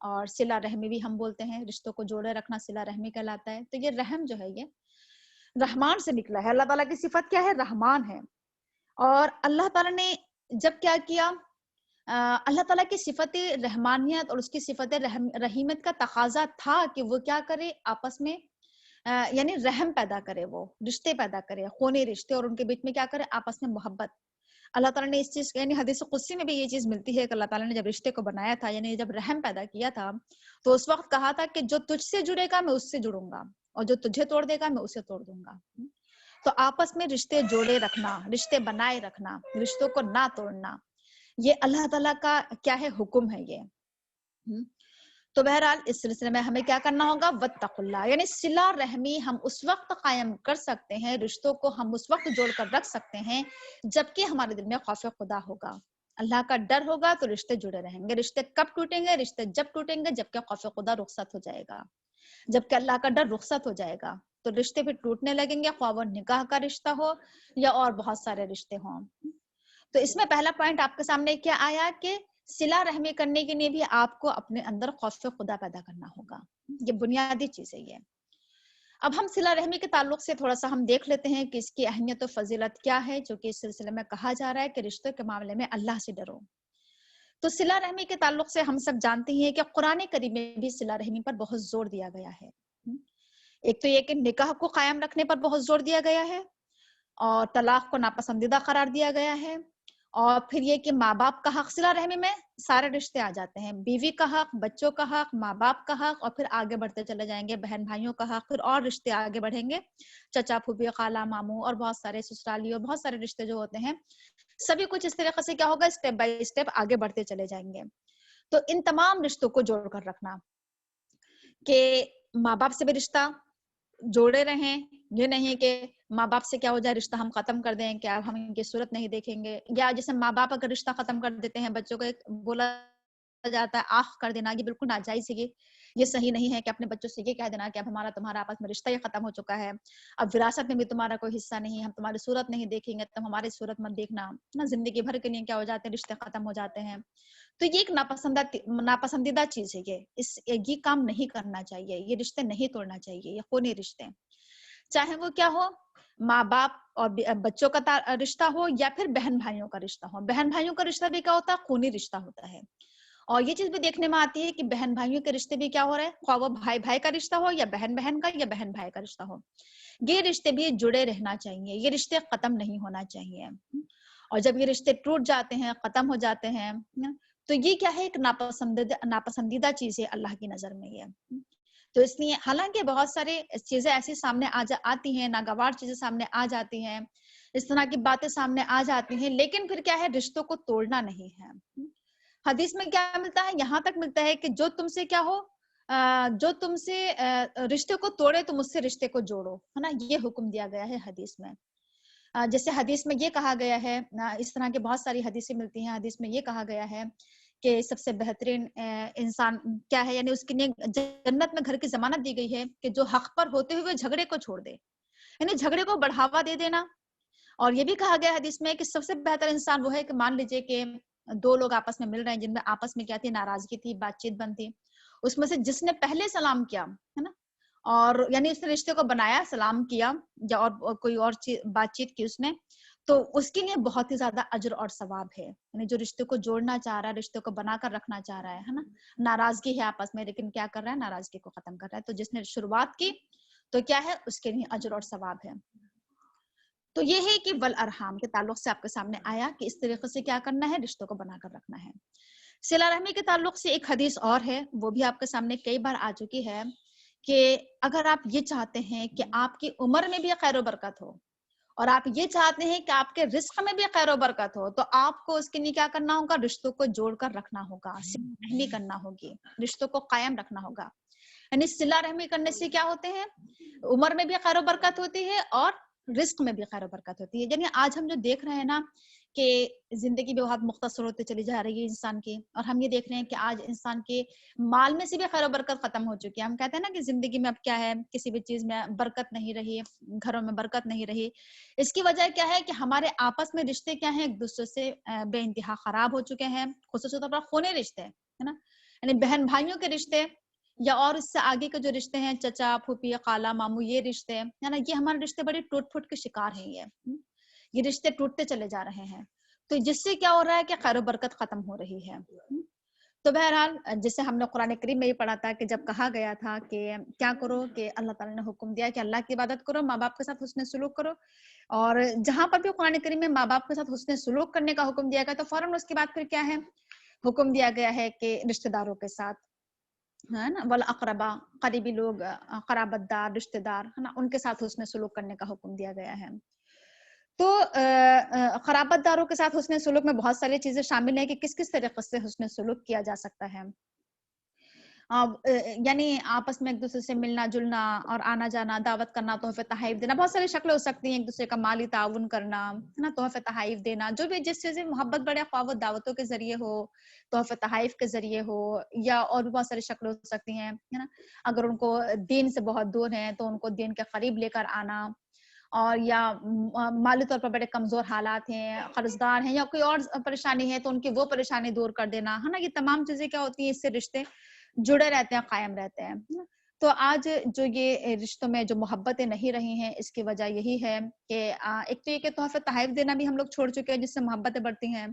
اور صلہ رحمی بھی ہم بولتے ہیں، رشتوں کو جوڑے رکھنا صلہ رحمی کہلاتا ہے. تو یہ رحم جو ہے یہ رحمان سے نکلا ہے. اللہ تعالیٰ کی صفت کیا ہے، رحمان ہے. اور اللہ تعالیٰ نے جب کیا کیا، اللہ تعالیٰ کی صفت رحمانیت اور اس کی صفت رحیمیت کا تقاضا تھا کہ وہ کیا کرے، آپس میں یعنی رحم پیدا کرے، وہ رشتے پیدا کرے، خونی رشتے، اور ان کے بیچ میں کیا کرے، آپس میں محبت. اللہ تعالیٰ نے اس چیز یعنی حدیث قدسی میں بھی یہ چیز ملتی ہے کہ اللہ تعالیٰ نے جب رشتے کو بنایا تھا، یعنی جب رحم پیدا کیا تھا، تو اس وقت کہا تھا کہ جو تجھ سے جڑے گا میں اس سے جڑوں گا، اور جو تجھے توڑ دے گا میں اسے توڑ دوں گا. تو آپس میں رشتے جوڑے رکھنا، رشتے بنائے رکھنا، رشتوں کو نہ توڑنا، یہ اللہ تعالیٰ کا کیا ہے، حکم ہے یہ. تو بہرحال اس سلسلے میں ہمیں کیا کرنا ہوگا، واتقوا اللہ، یعنی صلہ رحمی ہم اس وقت قائم کر سکتے ہیں، رشتوں کو ہم اس وقت جوڑ کر رکھ سکتے ہیں جبکہ ہمارے دل میں خوف خدا ہوگا، اللہ کا ڈر ہوگا، تو رشتے جڑے رہیں گے. رشتے کب ٹوٹیں گے، رشتے جب ٹوٹیں گے جبکہ خوف خدا رخصت ہو جائے گا، جبکہ اللہ کا ڈر رخصت ہو جائے گا تو رشتے پھر ٹوٹنے لگیں گے، خواہ وہ نکاح کا رشتہ ہو یا اور بہت سارے رشتے ہوں. تو اس میں پہلا پوائنٹ آپ کے سامنے کیا آیا کہ صلہ رحمی کرنے کے لیے بھی آپ کو اپنے اندر خوف خدا پیدا کرنا ہوگا. یہ بنیادی چیز ہے یہ. اب ہم صلہ رحمی کے تعلق سے تھوڑا سا ہم دیکھ لیتے ہیں کہ اس کی اہمیت و فضیلت کیا ہے، جو کہ اس سلسلے میں کہا جا رہا ہے کہ رشتوں کے معاملے میں اللہ سے ڈرو. تو صلہ رحمی کے تعلق سے ہم سب جانتے ہیں کہ قرآن کریم میں بھی صلہ رحمی پر بہت زور دیا گیا ہے. ایک تو یہ کہ نکاح کو قائم رکھنے پر بہت زور دیا گیا ہے، اور طلاق کو ناپسندیدہ قرار دیا گیا ہے. اور پھر یہ کہ ماں باپ کا حق، صلہ رحمی میں سارے رشتے آ جاتے ہیں، بیوی کا حق، بچوں کا حق، ماں باپ کا حق، اور پھر آگے بڑھتے چلے جائیں گے بہن بھائیوں کا حق، پھر اور رشتے آگے بڑھیں گے، چچا پھوپھی خالہ ماموں اور بہت سارے سسرالی اور بہت سارے رشتے جو ہوتے ہیں، سبھی کچھ اس طریقے سے کیا ہوگا، اسٹیپ بائی اسٹیپ آگے بڑھتے چلے جائیں گے. تو ان تمام رشتوں کو جوڑ کر رکھنا کہ ماں باپ سے بھی رشتہ جوڑے رہیں، یہ نہیں کہ ماں باپ سے کیا ہو جائے رشتہ ہم ختم کر دیں کہ اب ہم ان کی صورت نہیں دیکھیں گے، یا جیسے ماں باپ اگر رشتہ ختم کر دیتے ہیں، بچوں کو ایک بولا جاتا ہے آخ کر دینا، یہ بالکل ناجائز ہے. یہ صحیح نہیں ہے کہ اپنے بچوں سے یہ کہہ دینا کہ اب ہمارا تمہارا آپس میں رشتہ ہی ختم ہو چکا ہے، اب وراثت میں بھی تمہارا کوئی حصہ نہیں، ہم تمہاری صورت نہیں دیکھیں گے، تم ہماری صورت مت دیکھنا نا. زندگی بھر کے لیے کیا ہو جاتے ہیں، رشتے ختم ہو جاتے ہیں. تو یہ ایک ناپسندیدہ چیز ہے. یہ کام نہیں کرنا چاہیے، یہ رشتے نہیں توڑنا چاہیے، یہ خونی رشتے، چاہے وہ کیا ہو، ماں باپ اور بچوں کا رشتہ ہو یا پھر بہن بھائیوں کا رشتہ ہو. بہن بھائیوں کا رشتہ بھی کیا ہوتا ہے، خونی رشتہ ہوتا ہے. اور یہ چیز بھی دیکھنے میں آتی ہے کہ بہن بھائیوں کے رشتے بھی کیا ہو رہے ہیں، خواہ وہ بھائی بھائی کا رشتہ ہو یا بہن بہن کا یا بہن بھائی کا رشتہ ہو، یہ رشتے بھی جڑے رہنا چاہیے، یہ رشتے ختم نہیں ہونا چاہیے. اور جب یہ رشتے ٹوٹ جاتے ہیں، ختم ہو جاتے ہیں، تو یہ کیا ہے، ایک ناپسندیدہ چیز ہے اللہ کی نظر میں یہ. تو اس لیے حالانکہ بہت سارے چیزیں ایسی سامنے آتی ہیں، ناگوار چیزیں سامنے آ جاتی ہیں، اس طرح کی باتیں سامنے آ جاتی ہیں، لیکن پھر کیا ہے، رشتوں کو توڑنا نہیں ہے. حدیث میں کیا ملتا ہے، یہاں تک ملتا ہے کہ جو تم سے کیا ہو، جو تم سے رشتے کو توڑے تم اس سے رشتے کو جوڑو، ہے نا، یہ حکم دیا گیا ہے حدیث میں. جیسے حدیث میں یہ کہا گیا ہے، اس طرح کے بہت ساری حدیثیں ملتی ہیں، حدیث میں یہ کہا گیا ہے کہ سب سے بہترین انسان کیا ہے، یعنی اس کے لیے جنت میں گھر کی ضمانت دی گئی ہے کہ جو حق پر ہوتے ہوئے جھگڑے کو چھوڑ دے، یعنی جھگڑے کو بڑھاوا دے دینا. اور یہ بھی کہا گیا حدیث میں کہ سب سے بہتر انسان وہ ہے کہ مان لیجئے کہ دو لوگ آپس میں مل رہے ہیں جن میں آپس میں کیا تھی، ناراضگی تھی، بات چیت بند تھی، اس میں سے جس نے پہلے سلام کیا ہے نا، اور یعنی اس نے رشتے کو بنایا، سلام کیا یا اور کوئی اور بات چیت کی اس نے، تو اس کے لیے بہت ہی زیادہ اجر اور ثواب ہے. یعنی جو رشتے کو جوڑنا چاہ رہا ہے، رشتے کو بنا کر رکھنا چاہ رہا ہے نا. ناراضگی ہے آپس میں لیکن کیا کر رہا ہے، ناراضگی کو ختم کر رہا ہے. تو جس نے شروعات کی تو کیا ہے، اس کے لیے اجر اور ثواب ہے. تو یہ ہے کہ والارحام کے تعلق سے آپ کے سامنے آیا کہ اس طریقے سے کیا کرنا ہے، رشتوں کو بنا کر رکھنا ہے. صلہ رحمی کے تعلق سے ایک حدیث اور ہے، وہ بھی آپ کے سامنے کئی بار آ چکی ہے کہ اگر آپ یہ چاہتے ہیں کہ آپ کی عمر میں بھی خیر و برکت ہو اور آپ یہ چاہتے ہیں کہ آپ کے رزق میں بھی خیر و برکت ہو، تو آپ کو اس کے لیے کیا کرنا ہوگا، رشتوں کو جوڑ کر رکھنا ہوگا، صلہ رحمی کرنا ہوگی، رشتوں کو قائم رکھنا ہوگا. یعنی صلہ رحمی کرنے سے کیا ہوتے ہیں، عمر میں بھی خیر و برکت ہوتی ہے اور رزق میں بھی خیر و برکت ہوتی ہے. یعنی آج ہم جو دیکھ رہے ہیں نا کہ زندگی بھی بہت مختصر ہوتی چلی جا رہی ہے انسان کی، اور ہم یہ دیکھ رہے ہیں کہ آج انسان کے مال میں سے بھی خیر و برکت ختم ہو چکی ہے. ہم کہتے ہیں نا کہ زندگی میں اب کیا ہے، کسی بھی چیز میں برکت نہیں رہی، گھروں میں برکت نہیں رہی. اس کی وجہ کیا ہے کہ ہمارے آپس میں رشتے کیا ہیں، ایک دوسرے سے بے انتہا خراب ہو چکے ہیں. خصوصی طور پر خونے رشتے ہے نا، یعنی بہن بھائیوں کے رشتے یا اور اس سے آگے کے جو رشتے ہیں، چچا پھوپھی خالہ ماموں، یہ رشتے ہے نا، یہ ہمارے رشتے بڑے ٹوٹ پھوٹ کے شکار ہیں. یہ رشتے ٹوٹتے چلے جا رہے ہیں. تو جس سے کیا ہو رہا ہے کہ خیر و برکت ختم ہو رہی ہے. تو بہرحال جسے ہم نے قرآن کریم میں یہ پڑھا تھا کہ جب کہا گیا تھا کہ کیا کرو، کہ اللہ تعالیٰ نے حکم دیا کہ اللہ کی عبادت کرو، ماں باپ کے ساتھ حسن سلوک کرو. اور جہاں پر بھی قرآن کریم میں ماں باپ کے ساتھ حسن سلوک کرنے کا حکم دیا گیا تو فوراً اس کے بعد پھر کیا ہے، حکم دیا گیا ہے کہ رشتہ داروں کے ساتھ ہے نا، والاقربا، قریبی لوگ، قرابت دار، رشتہ دار ہے نا، ان کے ساتھ حسن سلوک کرنے کا حکم دیا گیا ہے. تو قرابت داروں کے ساتھ حسن سلوک میں بہت ساری چیزیں شامل ہیں کہ کس کس طریقے سے حسن سلوک کیا جا سکتا ہے. یعنی آپس میں ایک دوسرے سے ملنا جلنا اور آنا جانا، دعوت کرنا، تحفے تحائف دینا، بہت ساری شکلیں ہو سکتی ہیں. ایک دوسرے کا مالی تعاون کرنا ہے نا، تحفے تحائف دینا، جو بھی جس چیز میں محبت بڑے، خواہ وہ دعوتوں کے ذریعے ہو، تحفے تحائف کے ذریعے ہو، یا اور بھی بہت ساری شکلیں ہو سکتی ہیں ہے نا. اگر ان کو دین سے بہت دور ہیں تو ان کو دین کے قریب لے کر آنا، اور یا مالی طور پر بڑے کمزور حالات ہیں، قرضدار ہیں، یا کوئی اور پریشانی ہے تو ان کی وہ پریشانی دور کر دینا ہے نا. یہ تمام چیزیں کیا ہوتی ہیں، اس سے رشتے جڑے رہتے ہیں، قائم رہتے ہیں. تو آج جو یہ رشتوں میں جو محبتیں نہیں رہی ہیں، اس کی وجہ یہی ہے کہ ایک تو یہ کہ تحفے تحائف دینا بھی ہم لوگ چھوڑ چکے ہیں، جس سے محبتیں بڑھتی ہیں.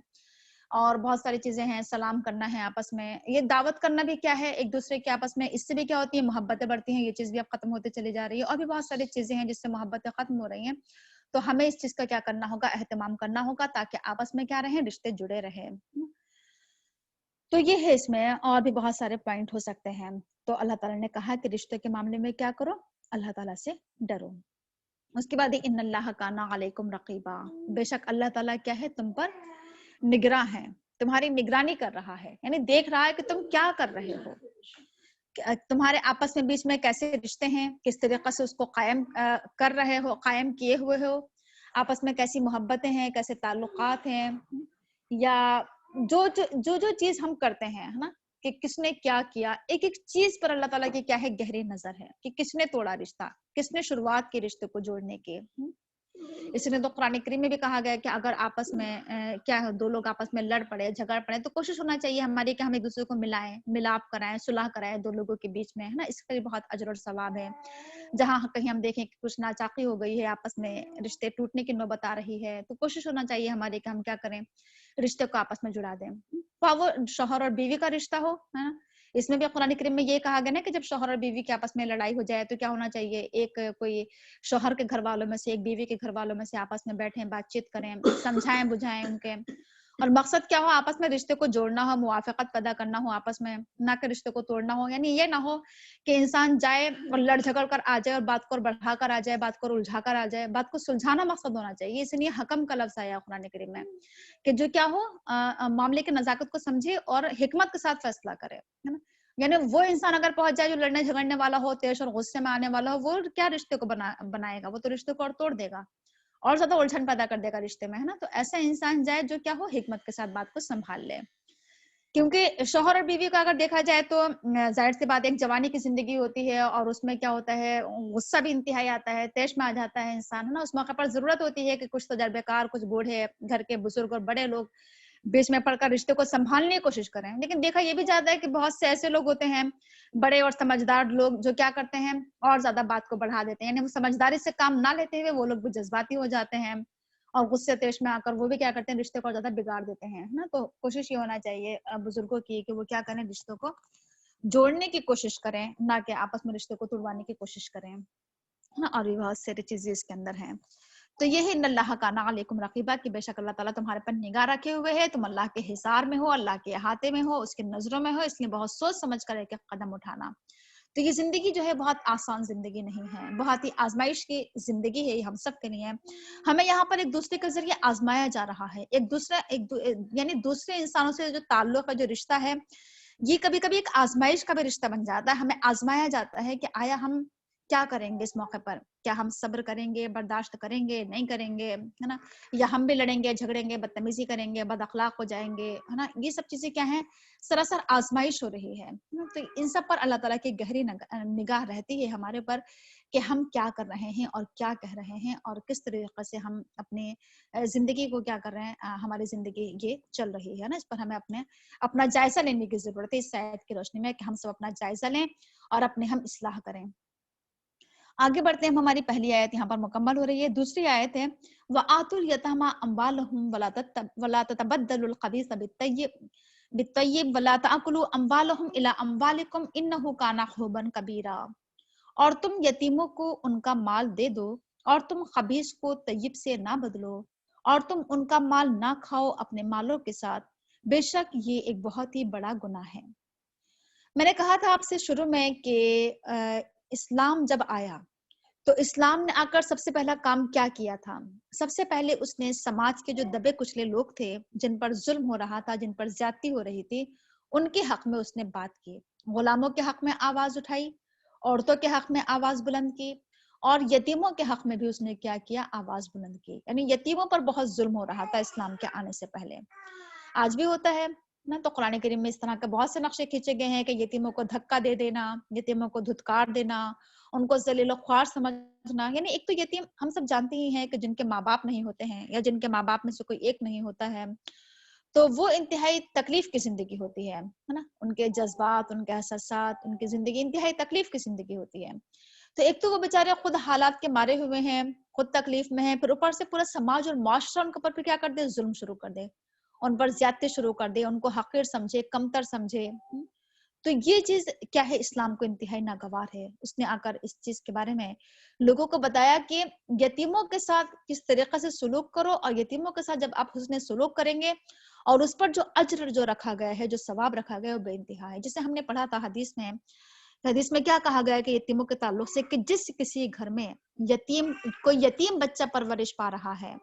اور بہت ساری چیزیں ہیں، سلام کرنا ہے آپس میں، یہ دعوت کرنا بھی کیا ہے ایک دوسرے کے آپس میں، اس سے بھی کیا ہوتی ہے، محبتیں بڑھتی ہیں. یہ چیز بھی اب ختم ہوتے چلی جا رہی ہے. اور بھی بہت ساری چیزیں ہیں جس سے محبتیں ختم ہو رہی ہیں. تو ہمیں اس چیز کا کیا کرنا ہوگا، اہتمام کرنا ہوگا تاکہ آپس میں کیا رہیں، رشتے جڑے رہیں. تو یہ ہے، اس میں اور بھی بہت سارے پوائنٹ ہو سکتے ہیں. تو اللہ تعالیٰ نے کہا کہ رشتے کے معاملے میں کیا کرو، اللہ تعالیٰ سے ڈرو. اس کے بعد ان اللہ کان علیکم رقیبا، بے شک اللہ تعالیٰ کیا ہے، تم پر نگراں ہے، تمہاری نگرانی کر رہا ہے. یعنی دیکھ رہا ہے کہ تم کیا کر رہے ہو، تمہارے آپس میں بیچ میں کیسے رشتے ہیں، کس طریقے سے اس کو قائم کر رہے ہو، قائم کیے ہوئے ہو، آپس میں کیسی محبتیں ہیں، کیسے تعلقات ہیں، یا جو چیز ہم کرتے ہیں نا، کہ کس نے کیا کیا، ایک ایک چیز پر اللہ تعالیٰ کی کیا ہے، گہری نظر ہے کہ کس نے توڑا رشتہ، کس نے شروعات کی رشتے کو جوڑنے کے. اس لیے تو قرآن کریم میں بھی کہا گیا کہ اگر آپس میں کیا ہے، دو لوگ آپس میں لڑ پڑے، جھگڑ پڑے، تو کوشش ہونا چاہیے ہماری کہ ہم ایک دوسرے کو ملائیں، ملاپ کرائیں، صلح کرائیں دو لوگوں کے بیچ میں ہے نا. اس کا بھی بہت اجر اور ثواب ہے. جہاں کہیں ہم دیکھیں کہ کچھ ناچاقی ہو گئی ہے، آپس میں رشتے ٹوٹنے کی نوبت آ رہی ہے، تو کوشش ہونا چاہیے ہماری کہ ہم کیا کریں، رشتے کو آپس میں جڑا دیں. وہ شوہر اور بیوی کا رشتہ ہو ہے نا. اس میں بھی قرآن کریم میں یہ کہا گیا نا کہ جب شوہر اور بیوی کے آپس میں لڑائی ہو جائے تو کیا ہونا چاہیے، ایک کوئی شوہر کے گھر والوں میں سے، ایک بیوی کے گھر والوں میں سے آپس میں بیٹھیں، بات چیت کریں، سمجھائیں بجھائیں ان کے. اور مقصد کیا ہو، آپس میں رشتے کو جوڑنا ہو، موافقت پیدا کرنا ہو آپس میں، نہ کہ رشتے کو توڑنا ہو. یعنی یہ نہ ہو کہ انسان جائے اور لڑ جھگڑ کر آ جائے، اور بات کو بڑھا کر آ جائے، بات کو الجھا کر آ جائے. بات کو سلجھانا مقصد ہونا چاہیے. اس لیے حکم کا لفظ آیا قرآن کریم میں کہ جو کیا ہو، معاملے کی نزاکت کو سمجھے اور حکمت کے ساتھ فیصلہ کرے ہے نا. یعنی وہ انسان اگر پہنچ جائے جو لڑنے جھگڑنے والا ہو، تیش اور غصے میں آنے والا ہو، وہ کیا رشتے کو بنائے گا، وہ تو رشتے کو اور توڑ دے گا، اور زیادہ الجھن پیدا کر دے گا رشتے میں ہے نا. تو ایسا انسان جائے جو کیا ہو، حکمت کے ساتھ بات کو سنبھال لے. کیونکہ شوہر اور بیوی کا اگر دیکھا جائے تو ظاہر سی بات ایک جوانی کی زندگی ہوتی ہے، اور اس میں کیا ہوتا ہے، غصہ بھی انتہائی آتا ہے، تیش میں آ جاتا ہے انسان ہے نا. اس موقع پر ضرورت ہوتی ہے کہ کچھ تجربے کار، کچھ بوڑھے گھر کے بزرگ اور بڑے لوگ بیچ میں پڑھ کر رشتے کو سنبھالنے کی کوشش کریں. لیکن دیکھا یہ بھی جاتا ہے کہ بہت سے ایسے لوگ ہوتے ہیں، بڑے اور سمجھدار لوگ، جو کیا کرتے ہیں، اور زیادہ بات کو بڑھا دیتے ہیں. یعنی وہ سمجھداری سے کام نہ لیتے ہوئے وہ لوگ بھی جذباتی ہو جاتے ہیں، اور غصے تیش میں آ کر وہ بھی کیا کرتے ہیں رشتے کو اور زیادہ بگاڑ دیتے ہیں نا. تو کوشش یہ ہونا چاہیے بزرگوں کی کہ وہ کیا کریں رشتوں کو جوڑنے کی کوشش کریں نہ کہ آپس میں رشتے کو توڑوانے کی کوشش کریں نا. اور بھی بہت ساری چیزیں اس کے اندر ہیں. تو یہ ہے ان اللہ کان علیکم رقیبہ کہ بے شک اللہ تعالیٰ تمہارے پر نگاہ رکھے ہوئے ہے, تم اللہ کے حصار میں ہو, اللہ کے احاطے میں ہو, اس کی نظروں میں ہو, اس لیے بہت سوچ سمجھ کر ایک ایک قدم اٹھانا. تو یہ زندگی جو ہے بہت آسان زندگی نہیں ہے, بہت ہی آزمائش کی زندگی ہے یہ ہم سب کے لیے. ہمیں یہاں پر ایک دوسرے کے ذریعے آزمایا جا رہا ہے, یعنی دوسرے انسانوں سے جو تعلق ہے, جو رشتہ ہے, یہ کبھی کبھی ایک آزمائش کا بھی رشتہ بن جاتا ہے. ہمیں آزمایا جاتا ہے کہ آیا ہم کیا کریں گے اس موقع پر, کیا ہم صبر کریں گے, برداشت کریں گے, نہیں کریں گے, ہے نا, یا ہم بھی لڑیں گے, جھگڑیں گے, بدتمیزی کریں گے, بد اخلاق ہو جائیں گے, ہے نا. یہ سب چیزیں کیا ہیں, سراسر آزمائش ہو رہی ہے. تو ان سب پر اللہ تعالیٰ کی گہری نگاہ رہتی ہے ہمارے پر کہ ہم کیا کر رہے ہیں اور کیا کہہ رہے ہیں اور کس طریقے سے ہم اپنے زندگی کو کیا کر رہے ہیں, ہماری زندگی یہ چل رہی ہے نا. اس پر ہمیں اپنا جائزہ لینے کی ضرورت ہے اس آیت کی روشنی میں کہ ہم سب اپنا جائزہ لیں اور اپنے ہم اصلاح کریں. آگے بڑھتے ہیں, ہماری پہلی آیت یہاں پر مکمل ہو رہی ہے. دوسری آیت ہے وَآتُوا الْيَتَامَىٰ أَمْوَالَهُمْ وَلَا تَتَبَدَّلُوا الْخَبِيثَ بِالطَّيِّبِ وَلَا تَأْكُلُوا أَمْوَالَهُمْ إِلَىٰ أَمْوَالِكُمْ إِنَّهُ كَانَ حُوبًا كَبِيرًا. اور تم یتیموں کو ان کا مال دے دو اور تم خبیث کو طیب سے نہ بدلو اور تم ان کا مال نہ کھاؤ اپنے مالوں کے ساتھ, بے شک یہ ایک بہت ہی بڑا گناہ ہے. میں نے کہا تھا آپ سے شروع میں کہ اسلام جب آیا تو اسلام نے آ کر سب سے پہلا کام کیا کیا تھا. سب سے پہلے اس نے سماج کے جو دبے کچلے لوگ تھے, جن پر ظلم ہو رہا تھا, جن پر زیادتی ہو رہی تھی, ان کے حق میں اس نے بات کی. غلاموں کے حق میں آواز اٹھائی, عورتوں کے حق میں آواز بلند کی, اور یتیموں کے حق میں بھی اس نے کیا کیا, آواز بلند کی. یعنی یتیموں پر بہت ظلم ہو رہا تھا اسلام کے آنے سے پہلے, آج بھی ہوتا ہے نا. تو قرآن کریم میں اس طرح کے بہت سے نقشے کھینچے گئے ہیں کہ یتیموں کو دھکا دے دینا, یتیموں کو دھتکار دینا, ان کو ذلیل و خوار سمجھنا. یعنی ایک تو یتیم ہم سب جانتے ہی ہیں کہ جن کے ماں باپ نہیں ہوتے ہیں یا جن کے ماں باپ میں سے کوئی ایک نہیں ہوتا ہے, تو وہ انتہائی تکلیف کی زندگی ہوتی ہے نا. ان کے جذبات, ان کے احساسات, ان کی زندگی انتہائی تکلیف کی زندگی ہوتی ہے. تو ایک تو وہ بیچارے خود حالات کے مارے ہوئے ہیں, خود تکلیف میں ہیں, پھر اوپر سے پورا سماج اور معاشرہ ان کے اوپر پھر کیا کر دے, ظلم شروع کر دے, ان پر زیادتی شروع کر دے, ان کو حقیر سمجھے, کمتر سمجھے. تو یہ چیز کیا ہے, اسلام کو انتہائی ناگوار ہے. اس نے آ کر اس چیز کے بارے میں لوگوں کو بتایا کہ یتیموں کے ساتھ کس طریقے سے سلوک کرو, اور یتیموں کے ساتھ جب آپ حسن سلوک کریں گے اور اس پر جو اجر جو رکھا گیا ہے, جو ثواب رکھا گیا ہے, وہ بے انتہا ہے. جسے ہم نے پڑھا تھا حدیث میں کیا کہا گیا ہے کہ یتیموں کے تعلق سے کہ جس کسی گھر میں کوئی یتیم بچہ پرورش پا رہا ہے,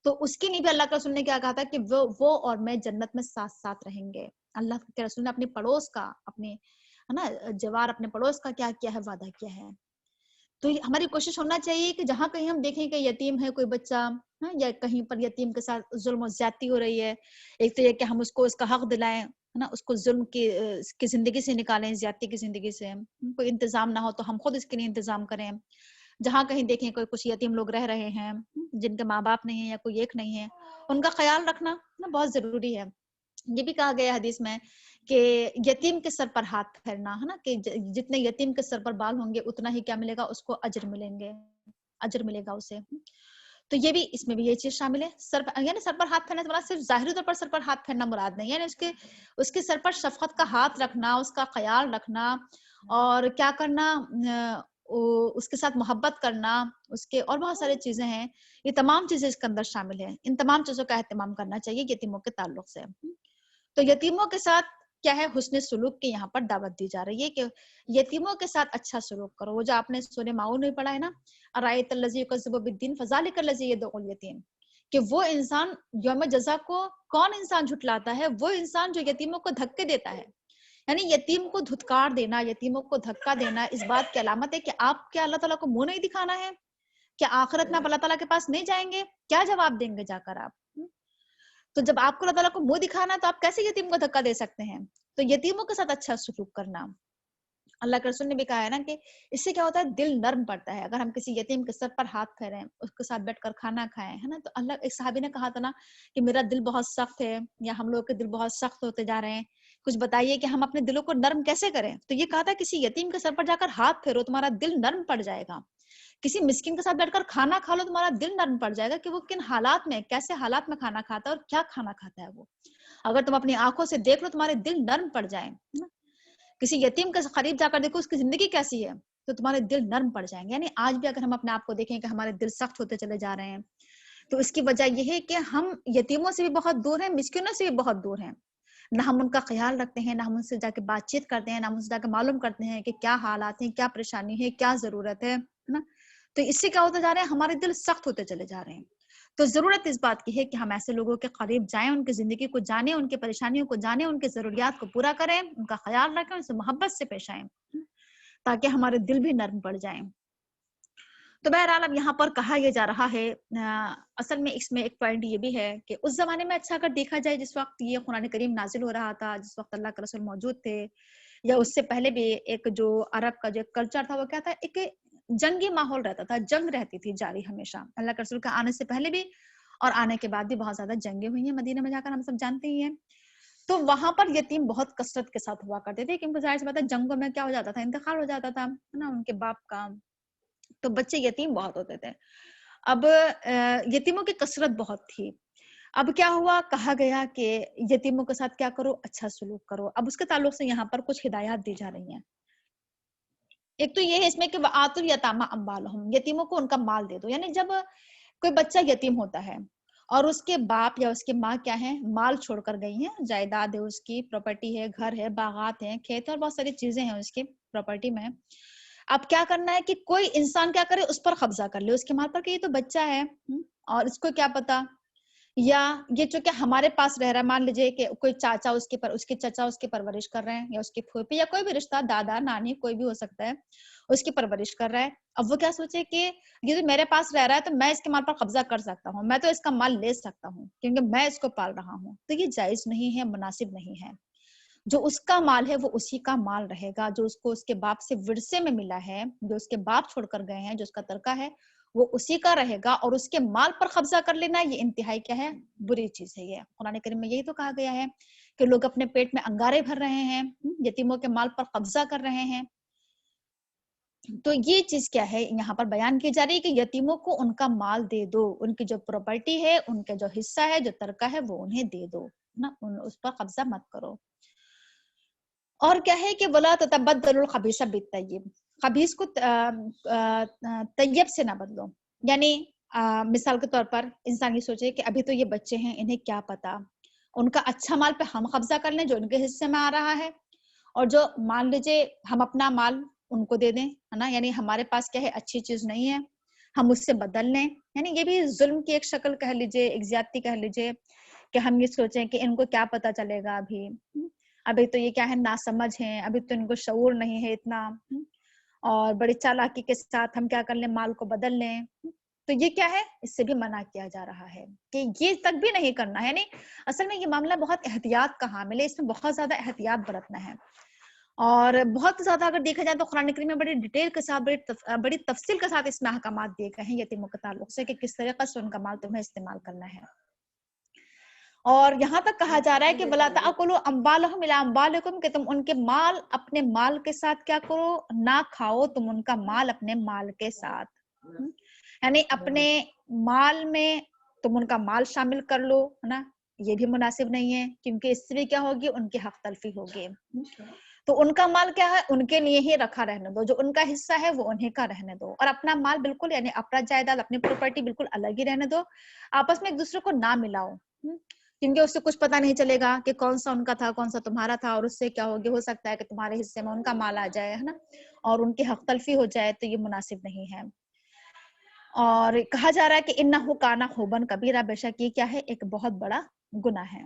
تو اس کے لیے بھی اللہ کے رسول نے کیا کہا تھا کہ وہ اور میں جنت میں ساتھ ساتھ رہیں گے. اللہ کے رسول نے اپنے پڑوس کا, اپنے ہے نا جوار, اپنے پڑوس کا کیا کیا ہے, وعدہ کیا ہے. تو ہماری کوشش ہونا چاہیے کہ جہاں کہیں ہم دیکھیں کہ یتیم ہے کوئی بچہ, یا کہیں پر یتیم کے ساتھ ظلم و زیادتی ہو رہی ہے, ایک تو یہ کہ ہم اس کو اس کا حق دلائیں, ہے نا, اس کو ظلم کی زندگی سے نکالیں, زیادتی کی زندگی سے. کوئی انتظام نہ ہو تو ہم خود اس کے لیے انتظام کریں. جہاں کہیں دیکھیں کوئی کچھ یتیم لوگ رہ رہے ہیں, جن کے ماں باپ نہیں ہیں یا کوئی ایک نہیں ہے, ان کا خیال رکھنا بہت ضروری ہے. یہ بھی کہا گیا حدیث میں کہ یتیم کے سر پر ہاتھ پھیرنا, ہے نا, کہ جتنے یتیم کے سر پر بال ہوں گے اتنا ہی کیا ملے گا, اس کو اجر ملے گا اسے. تو یہ بھی اس میں بھی یہ چیز شامل ہے. یعنی سر پر ہاتھ پھیرنا صرف ظاہری طور پر سر پر ہاتھ پھیرنا مراد نہیں, یعنی اس کے سر پر شفقت کا ہاتھ رکھنا, اس کا خیال رکھنا, اور کیا کرنا, اس کے ساتھ محبت کرنا, اس کے اور بہت سارے چیزیں ہیں. یہ تمام چیزیں اس کے اندر شامل ہیں. ان تمام چیزوں کا اہتمام کرنا چاہیے یتیموں کے تعلق سے. تو یتیموں کے ساتھ کیا ہے, حسن سلوک کی یہاں پر دعوت دی جا رہی ہے کہ یتیموں کے ساتھ اچھا سلوک کرو. وہ جو آپ نے سورہ ماؤن میں پڑھا ہے نا, ارائیت الذی یکذب بالدین فذلک الذی یدعو الیتیم, کہ وہ انسان یوم جزا کو کون انسان جھٹلاتا ہے, وہ انسان جو یتیموں کو دھکے دیتا ہے. یعنی یتیم کو دھتکار دینا, یتیموں کو دھکا دینا اس بات کی علامت ہے کہ آپ کیا اللہ تعالیٰ کو منہ نہیں دکھانا ہے, کیا آخرت میں آپ اللہ تعالیٰ کے پاس نہیں جائیں گے, کیا جواب دیں گے جا کر آپ. تو جب آپ کو اللہ تعالیٰ کو منہ دکھانا ہے تو آپ کیسے یتیم کو دھکا دے سکتے ہیں. تو یتیموں کے ساتھ اچھا سلوک کرنا, اللہ کے رسول نے بھی کہا ہے نا کہ اس سے کیا ہوتا ہے, دل نرم پڑتا ہے. اگر ہم کسی یتیم کے سر پر ہاتھ پھیریں, اس کے ساتھ بیٹھ کر کھانا کھائیں, ہے نا, تو اللہ, ایک صحابی نے کہا تھا نا کہ میرا دل بہت سخت ہے, یا ہم لوگ کے دل بہت سخت ہوتے جا رہے ہیں, کچھ بتائیے کہ ہم اپنے دلوں کو نرم کیسے کریں. تو یہ کہا تھا کسی یتیم کے سر پر جا کر ہاتھ پھیرو, تمہارا دل نرم پڑ جائے گا. کسی مسکین کے ساتھ بیٹھ کر کھانا کھا لو، تمہارا دل نرم پڑ جائے گا کہ وہ کن حالات میں، کیسے حالات میں کھانا کھاتا ہے اور کیا کھانا کھاتا ہے وہ. اگر تم اپنی آنکھوں سے دیکھ لو، تمہارے دل نرم پڑ جائیں. کسی یتیم کے قریب جا کر دیکھو اس کی زندگی کیسی ہے، تو تمہارے دل نرم پڑ جائیں گے. یعنی آج بھی اگر ہم اپنے آپ کو دیکھیں کہ ہمارے دل سخت ہوتے چلے جا رہے ہیں، تو اس کی وجہ یہ ہے کہ ہم یتیموں سے بھی بہت دور ہیں، مسکینوں سے بھی بہت دور ہیں. نہ ہم ان کا خیال رکھتے ہیں، نہ ہم ان سے جا کے بات چیت کرتے ہیں، نہ ہم ان سے جا کے معلوم کرتے ہیں کہ کیا حالات ہیں، کیا پریشانی ہے، کیا ضرورت ہے نا. تو اس سے کیا ہوتا جا رہا ہے، ہمارے دل سخت ہوتے چلے جا رہے ہیں. تو ضرورت اس بات کی ہے کہ ہم ایسے لوگوں کے قریب جائیں، ان کی زندگی کو جانیں، ان کی پریشانیوں کو جانیں، ان کی ضروریات کو پورا کریں، ان کا خیال رکھیں، ان سے محبت سے پیش آئیں، تاکہ ہمارے دل بھی نرم پڑ جائیں. تو بہرحال اب یہاں پر کہا یہ جا رہا ہے، اصل میں اس میں ایک پوائنٹ یہ بھی ہے کہ اس زمانے میں اچھا اگر دیکھا جائے، جس وقت یہ قرآن کریم نازل ہو رہا تھا، جس وقت اللہ کے رسول موجود تھے، یا اس سے پہلے بھی ایک جو عرب کا جو کلچر تھا وہ کیا تھا، ایک جنگی ماحول رہتا تھا، جنگ رہتی تھی جاری ہمیشہ. اللہ کے رسول کے آنے سے پہلے بھی اور آنے کے بعد بھی بہت زیادہ جنگیں ہوئی ہیں مدینہ میں جا کر، ہم سب جانتے ہی ہیں. تو وہاں پر یتیم بہت کثرت کے ساتھ ہوا کرتے تھے، کیونکہ ظاہر سی بات ہے جنگوں میں کیا ہو جاتا تھا، انتقال ہو جاتا تھا نا ان کے باپ کا، تو بچے یتیم بہت ہوتے تھے. اب یتیموں کی کثرت بہت تھی. اب کیا ہوا، کہا گیا کہ یتیموں کے ساتھ کیا کرو، اچھا سلوک کرو. اب اس کے تعلق سے یہاں پر کچھ ہدایات دی جا رہی ہیں. ایک تو یہ ہے اس میں کہ وَآتُوا الْيَتَامَىٰ أَمْوَالَهُمْ، یتیموں کو ان کا مال دے دو. یعنی جب کوئی بچہ یتیم ہوتا ہے اور اس کے باپ یا اس کی ماں کیا ہے، مال چھوڑ کر گئی ہیں، جائیداد ہے اس کی، پراپرٹی ہے، گھر ہے، باغات ہیں، کھیت اور بہت ساری چیزیں ہیں اس کی پراپرٹی میں. اب کیا کرنا ہے کہ کوئی انسان کیا کرے، اس پر قبضہ کر لے، اس کے مال پر، کہ یہ تو بچہ ہے اور اس کو کیا پتا، یا یہ چونکہ ہمارے پاس رہ رہا ہے. مان لیجیے کہ کوئی چاچا اس کے چچا اس کی پرورش کر رہے ہیں، یا اس کی پھوپھی یا کوئی بھی رشتہ، دادا نانی کوئی بھی ہو سکتا ہے، اس کی پرورش کر رہا ہے. اب وہ کیا سوچے کہ یہ تو میرے پاس رہ رہا ہے تو میں اس کے مال پر قبضہ کر سکتا ہوں، میں تو اس کا مال لے سکتا ہوں کیونکہ میں اس کو پال رہا ہوں. تو یہ جائز نہیں ہے، مناسب نہیں ہے. جو اس کا مال ہے وہ اسی کا مال رہے گا، جو اس کو اس کے باپ سے ورثے میں ملا ہے، جو اس کے باپ چھوڑ کر گئے ہیں، جو اس کا ترکہ ہے، وہ اسی کا رہے گا. اور اس کے مال پر قبضہ کر لینا یہ انتہائی کیا ہے، بری چیز ہے. یہ قرآن کریم میں یہی تو کہا گیا ہے کہ لوگ اپنے پیٹ میں انگارے بھر رہے ہیں، یتیموں کے مال پر قبضہ کر رہے ہیں. تو یہ چیز کیا ہے یہاں پر بیان کی جا رہی ہے کہ یتیموں کو ان کا مال دے دو، ان کی جو پراپرٹی ہے، ان کا جو حصہ ہے، جو ترکہ ہے، وہ انہیں دے دو نا، اس پر قبضہ مت کرو. اور کیا ہے کہ وَلَا تَتَبَدَّلُوا الْخَبِيثَ بِالطَّيِّبِ، خبیث کو طیب سے نہ بدلو. یعنی مثال کے طور پر انسان یہ سوچے کہ ابھی تو یہ بچے ہیں، انہیں کیا پتا، ان کا اچھا مال پہ ہم قبضہ کر لیں جو ان کے حصے میں آ رہا ہے، اور جو مان لیجیے ہم اپنا مال ان کو دے دیں، ہے نا. یعنی ہمارے پاس کیا ہے، اچھی چیز نہیں ہے، ہم اس سے بدل لیں. یعنی یہ بھی ظلم کی ایک شکل کہہ لیجیے، ایک زیادتی کہہ لیجیے، کہ ہم یہ سوچیں کہ ان کو کیا پتا چلے گا، ابھی تو یہ کیا ہے، ناسمجھ ہیں، ابھی تو ان کو شعور نہیں ہے اتنا، اور بڑی چالاکی کے ساتھ ہم کیا کر لیں، مال کو بدل لیں. تو یہ کیا ہے، اس سے بھی منع کیا جا رہا ہے کہ یہ تک بھی نہیں کرنا ہے. یعنی اصل میں یہ معاملہ بہت احتیاط کا حامل ہے، اس میں بہت زیادہ احتیاط برتنا ہے. اور بہت زیادہ اگر دیکھا جائے تو قرآن کریم میں بڑی ڈیٹیل کے ساتھ، بڑی تفصیل کے ساتھ اس میں احکامات دیے گئے ہیں یتیموں کے تعلق سے، کہ کس طریقے سے ان کا مال تمہیں استعمال کرنا ہے. اور یہاں تک کہا جا رہا ہے کہ وَلَا تَأْكُلُوا أَمْوَالَهُمْ إِلَىٰ أَمْوَالِكُمْ، کہ تم ان کے مال اپنے مال کے ساتھ کیا کرو، نہ کھاؤ تم ان کا مال اپنے مال کے ساتھ. یعنی اپنے مال میں تم ان کا مال شامل کر لو، ہے نا، یہ بھی مناسب نہیں ہے، کیونکہ اس سے بھی کیا ہوگی، ان کی حق تلفی ہوگی. تو ان کا مال کیا ہے، ان کے لیے ہی رکھا رہنے دو، جو ان کا حصہ ہے وہ انہیں کا رہنے دو. اور اپنا مال بالکل، یعنی اپنا جائیداد، اپنی پراپرٹی بالکل الگ ہی رہنے دو. آپس میں ایک دوسرے کو نہ ملاؤ، کیونکہ اس سے کچھ پتا نہیں چلے گا کہ کون سا ان کا تھا، کون سا تمہارا تھا، اور اس سے کیا ہوگی، ہو سکتا ہے کہ تمہارے حصے میں ان کا مال آ جائے، ہے نا، اور ان کی حق تلفی ہو جائے. تو یہ مناسب نہیں ہے. اور کہا جا رہا ہے کہ انہ کان حوبا کبیرہ، بے شک یہ کیا ہے، ایک بہت بڑا گناہ ہے.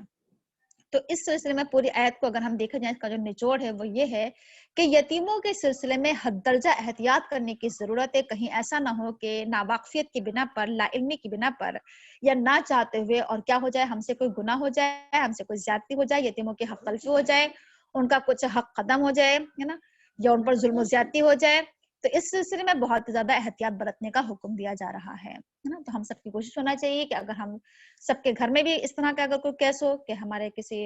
تو اس سلسلے میں پوری آیت کو اگر ہم دیکھا جائے، اس کا جو نچوڑ ہے وہ یہ ہے کہ یتیموں کے سلسلے میں حد درجہ احتیاط کرنے کی ضرورت ہے. کہیں ایسا نہ ہو کہ ناواقفیت کی بنا پر، لا علمی کی بنا پر، یا نہ چاہتے ہوئے اور کیا ہو جائے، ہم سے کوئی گناہ ہو جائے، ہم سے کوئی زیادتی ہو جائے، یتیموں کی حق تلفی ہو جائے، ان کا کچھ حق قدم ہو جائے، ہے نا، یا ان پر ظلم و زیادتی ہو جائے. تو اس سلسلے میں بہت زیادہ احتیاط برتنے کا حکم دیا جا رہا ہے نا. تو ہم سب کی کوشش ہونا چاہیے کہ اگر ہم سب کے گھر میں بھی اس طرح کا اگر کوئی کیس ہو کہ ہمارے کسی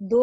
2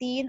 3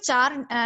4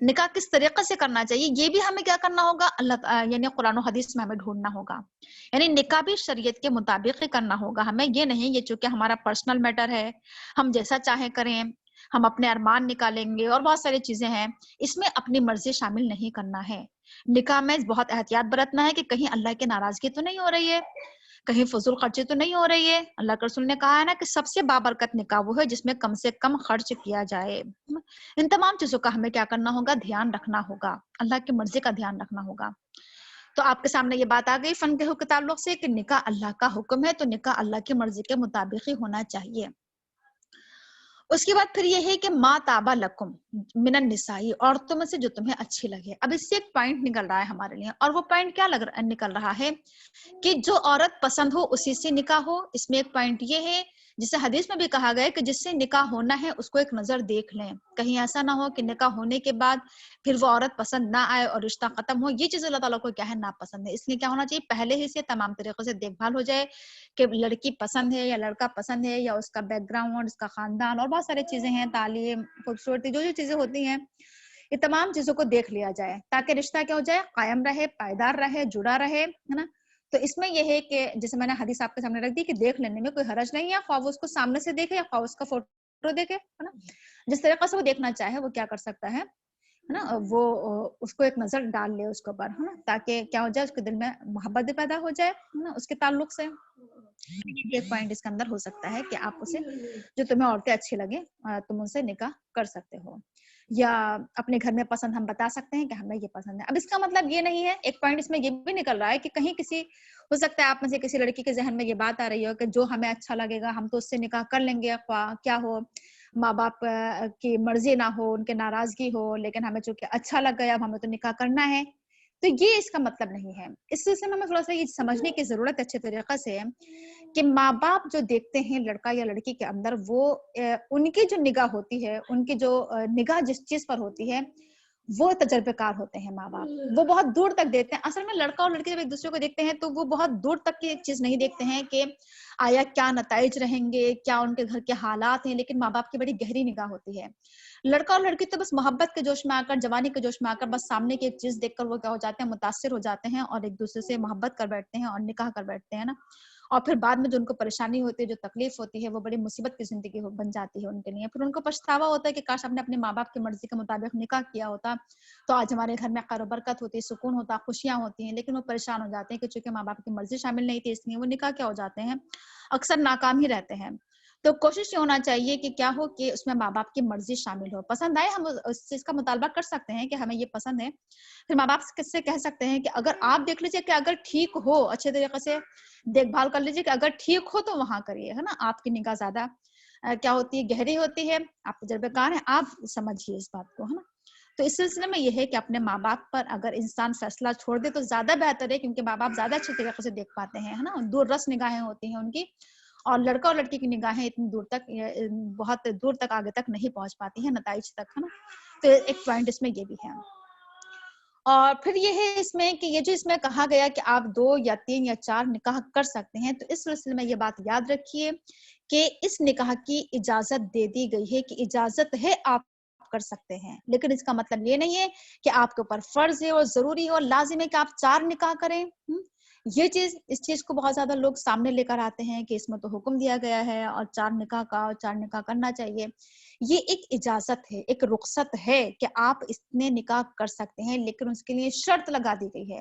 نکاح کس طریقے سے کرنا چاہیے یہ بھی ہمیں کیا کرنا ہوگا، یعنی قرآن و حدیث میں ہمیں ڈھونڈنا ہوگا. یعنی نکاح بھی شریعت کے مطابق ہی کرنا ہوگا ہمیں، یہ نہیں یہ چونکہ ہمارا پرسنل میٹر ہے ہم جیسا چاہیں کریں، ہم اپنے ارمان نکالیں گے اور بہت ساری چیزیں ہیں، اس میں اپنی مرضی شامل نہیں کرنا ہے. نکاح میں بہت احتیاط برتنا ہے کہ کہیں اللہ کی ناراضگی تو نہیں ہو رہی ہے، کہیں فضول خرچی تو نہیں ہو رہی ہے. اللہ کے رسول نے کہا ہے نا کہ سب سے بابرکت نکاح وہ ہے جس میں کم سے کم خرچ کیا جائے. ان تمام چیزوں کا ہمیں کیا کرنا ہوگا، دھیان رکھنا ہوگا، اللہ کی مرضی کا دھیان رکھنا ہوگا. تو آپ کے سامنے یہ بات آ گئی فنکحو کے تعلق سے کہ نکاح اللہ کا حکم ہے، تو نکاح اللہ کی مرضی کے مطابق ہی ہونا چاہیے. اس کے بعد پھر یہ ہے کہ ما تابا لکم من النساء، عورتوں میں سے جو تمہیں اچھی لگے. اب اس سے ایک پوائنٹ نکل رہا ہے ہمارے لیے، اور وہ پوائنٹ کیا نکل رہا ہے کہ جو عورت پسند ہو اسی سے نکاح ہو. اس میں ایک پوائنٹ یہ ہے جسے حدیث میں بھی کہا گیا ہے کہ جس سے نکاح ہونا ہے اس کو ایک نظر دیکھ لیں، کہیں ایسا نہ ہو کہ نکاح ہونے کے بعد پھر وہ عورت پسند نہ آئے اور رشتہ ختم ہو. یہ چیز اللہ تعالیٰ کو کیا ہے ناپسند ہے. اس لیے کیا ہونا چاہیے، پہلے ہی سے تمام طریقوں سے دیکھ بھال ہو جائے کہ لڑکی پسند ہے یا لڑکا پسند ہے، یا اس کا بیک گراؤنڈ، اس کا خاندان اور بہت ساری چیزیں ہیں، تعلیم، خوبصورتی، جو جو چیزیں ہوتی ہیں یہ تمام چیزوں کو دیکھ لیا جائے تاکہ رشتہ کیا ہو جائے، قائم رہے، پائیدار رہے، جڑا رہے، ہے نا. تو اس میں یہ ہے کہ جیسے میں نے حدیث آپ کے سامنے رکھ دی کہ دیکھ لینے میں کوئی حرج نہیں ہے، خواہ وہ اس کو سامنے سے دیکھے یا خواہ اس کا فوٹو دیکھے، ہے نا. جس طریقے سے وہ دیکھنا چاہے وہ کیا کر سکتا ہے نا، وہ اس کو ایک نظر ڈال لے اس کے اوپر، ہے نا، تاکہ کیا ہو جائے اس کے دل میں محبت بھی پیدا ہو جائے، ہے نا، اس کے تعلق سے. یہ ایک پوائنٹ اس کے اندر ہو سکتا ہے کہ آپ اسے جو تمہیں عورتیں اچھی لگیں تم ان سے نکاح کر سکتے ہو، یا اپنے گھر میں پسند ہم بتا سکتے ہیں کہ ہمیں یہ پسند ہے. اب اس کا مطلب یہ نہیں ہے، ایک پوائنٹ اس میں یہ بھی نکل رہا ہے کہ کہیں کسی ہو سکتا ہے آپ میں سے کسی لڑکی کے ذہن میں یہ بات آ رہی ہو کہ جو ہمیں اچھا لگے گا ہم تو اس سے نکاح کر لیں گے، خواہ کیا ہو، ماں باپ کی مرضی نہ ہو، ان کے ناراضگی ہو، لیکن ہمیں چونکہ اچھا لگ گیا اب ہمیں تو نکاح کرنا ہے. تو یہ اس کا مطلب نہیں ہے. اس سلسلے میں ہمیں تھوڑا سا یہ سمجھنے کی ضرورت ہے اچھے طریقے سے کہ ماں باپ جو دیکھتے ہیں لڑکا یا لڑکی کے اندر، وہ ان کی جو نگاہ ہوتی ہے، ان کی جو نگاہ جس چیز پر ہوتی ہے وہ تجربے کار ہوتے ہیں ماں باپ، وہ بہت دور تک دیکھتے ہیں. اصل میں لڑکا اور لڑکی جب ایک دوسرے کو دیکھتے ہیں تو وہ بہت دور تک کی ایک چیز نہیں دیکھتے ہیں کہ آیا کیا نتائج رہیں گے، کیا ان کے گھر کے حالات ہیں، لیکن ماں باپ کی بڑی گہری نگاہ ہوتی ہے. لڑکا اور لڑکی تو بس محبت کے جوش میں آ کر، جوانی کے جوش میں آ کر بس سامنے کی ایک چیز دیکھ کر وہ کیا ہو جاتے ہیں، متاثر ہو جاتے ہیں اور ایک دوسرے سے محبت کر بیٹھتے ہیں اور نکاح کر بیٹھتے ہیں نا. اور پھر بعد میں جو ان کو پریشانی ہوتی ہے، جو تکلیف ہوتی ہے، وہ بڑی مصیبت کی زندگی بن جاتی ہے ان کے لیے. پھر ان کو پچھتاوا ہوتا ہے کہ کاش ہم نے اپنے ماں باپ کی مرضی کے مطابق نکاح کیا ہوتا تو آج ہمارے گھر میں خیر و برکت ہوتی، سکون ہوتا، خوشیاں ہوتی ہیں. لیکن وہ پریشان ہو جاتے ہیں کہ چونکہ ماں باپ کی مرضی شامل نہیں تھی، اس لیے وہ نکاح کیا ہو جاتے ہیں، اکثر ناکام ہی رہتے ہیں. تو کوشش یہ ہونا چاہیے کہ کیا ہو کہ اس میں ماں باپ کی مرضی شامل ہو. پسند آئے ہم اس چیز کا مطالبہ کر سکتے ہیں کہ ہمیں یہ پسند ہے، پھر ماں باپ سے کہہ سکتے ہیں کہ اگر آپ دیکھ لیجیے کہ اگر ٹھیک ہو، اچھے طریقے سے دیکھ بھال کر لیجیے کہ اگر ٹھیک ہو تو وہاں کریے، ہے نا. آپ کی نگاہ زیادہ کیا ہوتی ہے، گہری ہوتی ہے، آپ تجربے کار ہیں، آپ سمجھیے اس بات کو، ہے نا. تو اس سلسلے میں یہ ہے کہ اپنے ماں باپ پر اگر انسان فیصلہ چھوڑ دے تو زیادہ بہتر ہے، کیونکہ ماں باپ زیادہ اچھے طریقے سے دیکھ پاتے ہیں، ہے نا. دور رس نگاہیں ہوتی ہیں ان کی، اور لڑکا اور لڑکی کی نگاہیں اتنی دور تک، بہت دور تک آگے تک نہیں پہنچ پاتی ہیں، نتائج تک، ہے نا. تو ایک پوائنٹ اس میں یہ بھی ہے. اور پھر یہ ہے اس میں کہ یہ جو اس میں کہا گیا کہ آپ 2 یا 3 یا 4 نکاح کر سکتے ہیں، تو اس سلسلے میں یہ بات یاد رکھیے کہ اس نکاح کی اجازت دے دی گئی ہے کہ اجازت ہے آپ کر سکتے ہیں، لیکن اس کا مطلب یہ نہیں ہے کہ آپ کے اوپر فرض ہے اور ضروری ہے اور لازم ہے کہ آپ 4 نکاح کریں. یہ چیز، اس چیز کو بہت زیادہ لوگ سامنے لے کر آتے ہیں کہ اس میں تو حکم دیا گیا ہے اور 4 نکاح کا، اور 4 نکاح کرنا چاہیے. یہ ایک اجازت ہے، ایک رخصت ہے کہ آپ اتنے نکاح کر سکتے ہیں، لیکن اس کے لیے شرط لگا دی گئی ہے.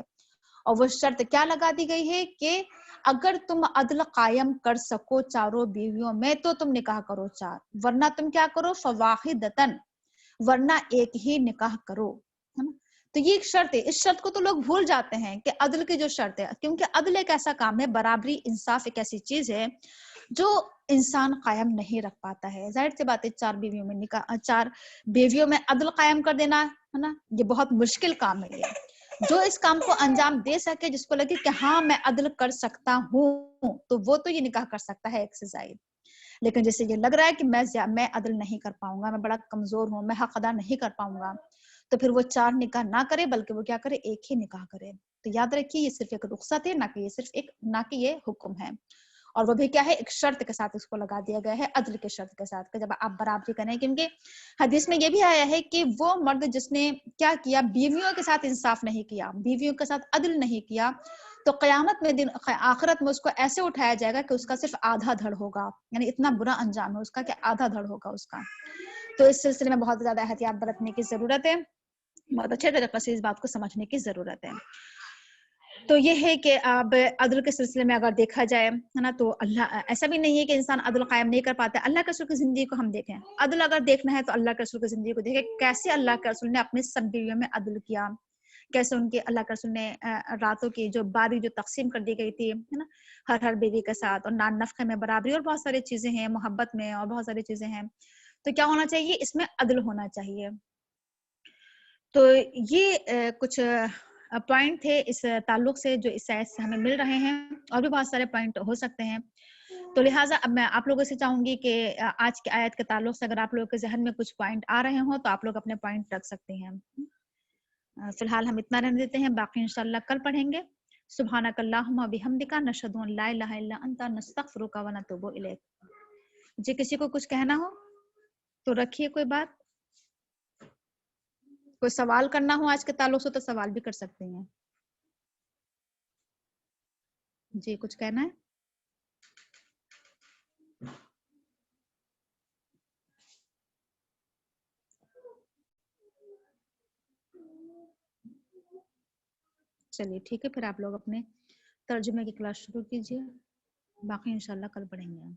اور وہ شرط کیا لگا دی گئی ہے کہ اگر تم عدل قائم کر سکو چاروں بیویوں میں تو تم نکاح کرو 4، ورنہ تم کیا کرو، فواحدتن، ورنہ ایک ہی نکاح کرو، ہے نا. تو یہ ایک شرط ہے. اس شرط کو تو لوگ بھول جاتے ہیں کہ عدل کی جو شرط ہے، کیونکہ عدل ایک ایسا کام ہے، برابری، انصاف ایک ایسی چیز ہے جو انسان قائم نہیں رکھ پاتا ہے. ظاہر سی بات ہے 4 بیویوں میں نکاح، 4 بیویوں میں عدل قائم کر دینا، ہے نا، یہ بہت مشکل کام ہے. یہ جو اس کام کو انجام دے سکے، جس کو لگے کہ ہاں میں عدل کر سکتا ہوں، تو وہ تو یہ نکاح کر سکتا ہے ایک سے زائد. لیکن جیسے یہ لگ رہا ہے کہ میں عدل نہیں کر پاؤں گا، میں بڑا کمزور ہوں، میں حق ادا نہیں کر پاؤں گا، تو پھر وہ 4 نکاح نہ کرے، بلکہ وہ کیا کرے، ایک ہی نکاح کرے. تو یاد رکھیے یہ صرف ایک رخصت ہے، نہ کہ یہ حکم ہے. اور وہ بھی کیا ہے ایک شرط کے ساتھ اس کو لگا دیا گیا ہے, عدل کے شرط کے ساتھ کہ جب آپ برابری کریں, کیونکہ حدیث میں یہ بھی آیا ہے کہ وہ مرد جس نے کیا کیا, بیویوں کے ساتھ انصاف نہیں کیا, بیویوں کے ساتھ عدل نہیں کیا, تو قیامت میں دن آخرت میں اس کو ایسے اٹھایا جائے گا کہ اس کا صرف آدھا دھڑ ہوگا, یعنی اتنا برا انجام ہے اس کا کہ آدھا دھڑ ہوگا اس کا. تو اس سلسلے میں بہت زیادہ احتیاط برتنے کی ضرورت ہے, بہت اچھے طریقے سے اس بات کو سمجھنے کی ضرورت ہے. تو یہ ہے کہ اب عدل کے سلسلے میں اگر دیکھا جائے ہے نا, تو اللہ ایسا بھی نہیں ہے کہ انسان عدل قائم نہیں کر پاتا. اللہ کے رسول کی زندگی کو ہم دیکھیں, عدل اگر دیکھنا ہے تو اللہ کے رسول کی زندگی کو دیکھیں, کیسے اللہ کے رسول نے اپنی سب بیویوں میں عدل کیا, کیسے ان کے اللہ کے رسول نے راتوں کی جو باری جو تقسیم کر دی گئی تھی ہے نا ہر بیوی کے ساتھ, اور نان نفقے میں برابری, اور بہت ساری چیزیں ہیں, محبت میں اور بہت ساری چیزیں ہیں. تو کیا ہونا چاہیے, اس میں عدل ہونا چاہیے. تو یہ کچھ پوائنٹ تھے اس تعلق سے جو اس آیت سے ہمیں مل رہے ہیں, اور بھی بہت سارے پوائنٹ ہو سکتے ہیں. تو لہٰذا اب میں آپ لوگوں سے چاہوں گی کہ آج کی آیت کے تعلق سے اگر آپ لوگوں کے ذہن میں کچھ پوائنٹ آ رہے ہوں تو آپ لوگ اپنے پوائنٹ رکھ سکتے ہیں. فی الحال ہم اتنا رہنے دیتے ہیں, باقی انشاءاللہ کل پڑھیں گے. سبحانک اللہم و بحمدک, نشہد ان لا الہ الا انت, نستغفرک و نتوب الیک. جی کسی کو کچھ کہنا ہو تو رکھیے, کوئی بات, کوئی سوال کرنا ہو آج کے تعلق سے تو سوال بھی کر سکتے ہیں. جی کچھ کہنا ہے؟ چلیے ٹھیک ہے, پھر آپ لوگ اپنے ترجمے کی کلاس شروع کیجیے, باقی انشاءاللہ کل پڑھیں گے ہم.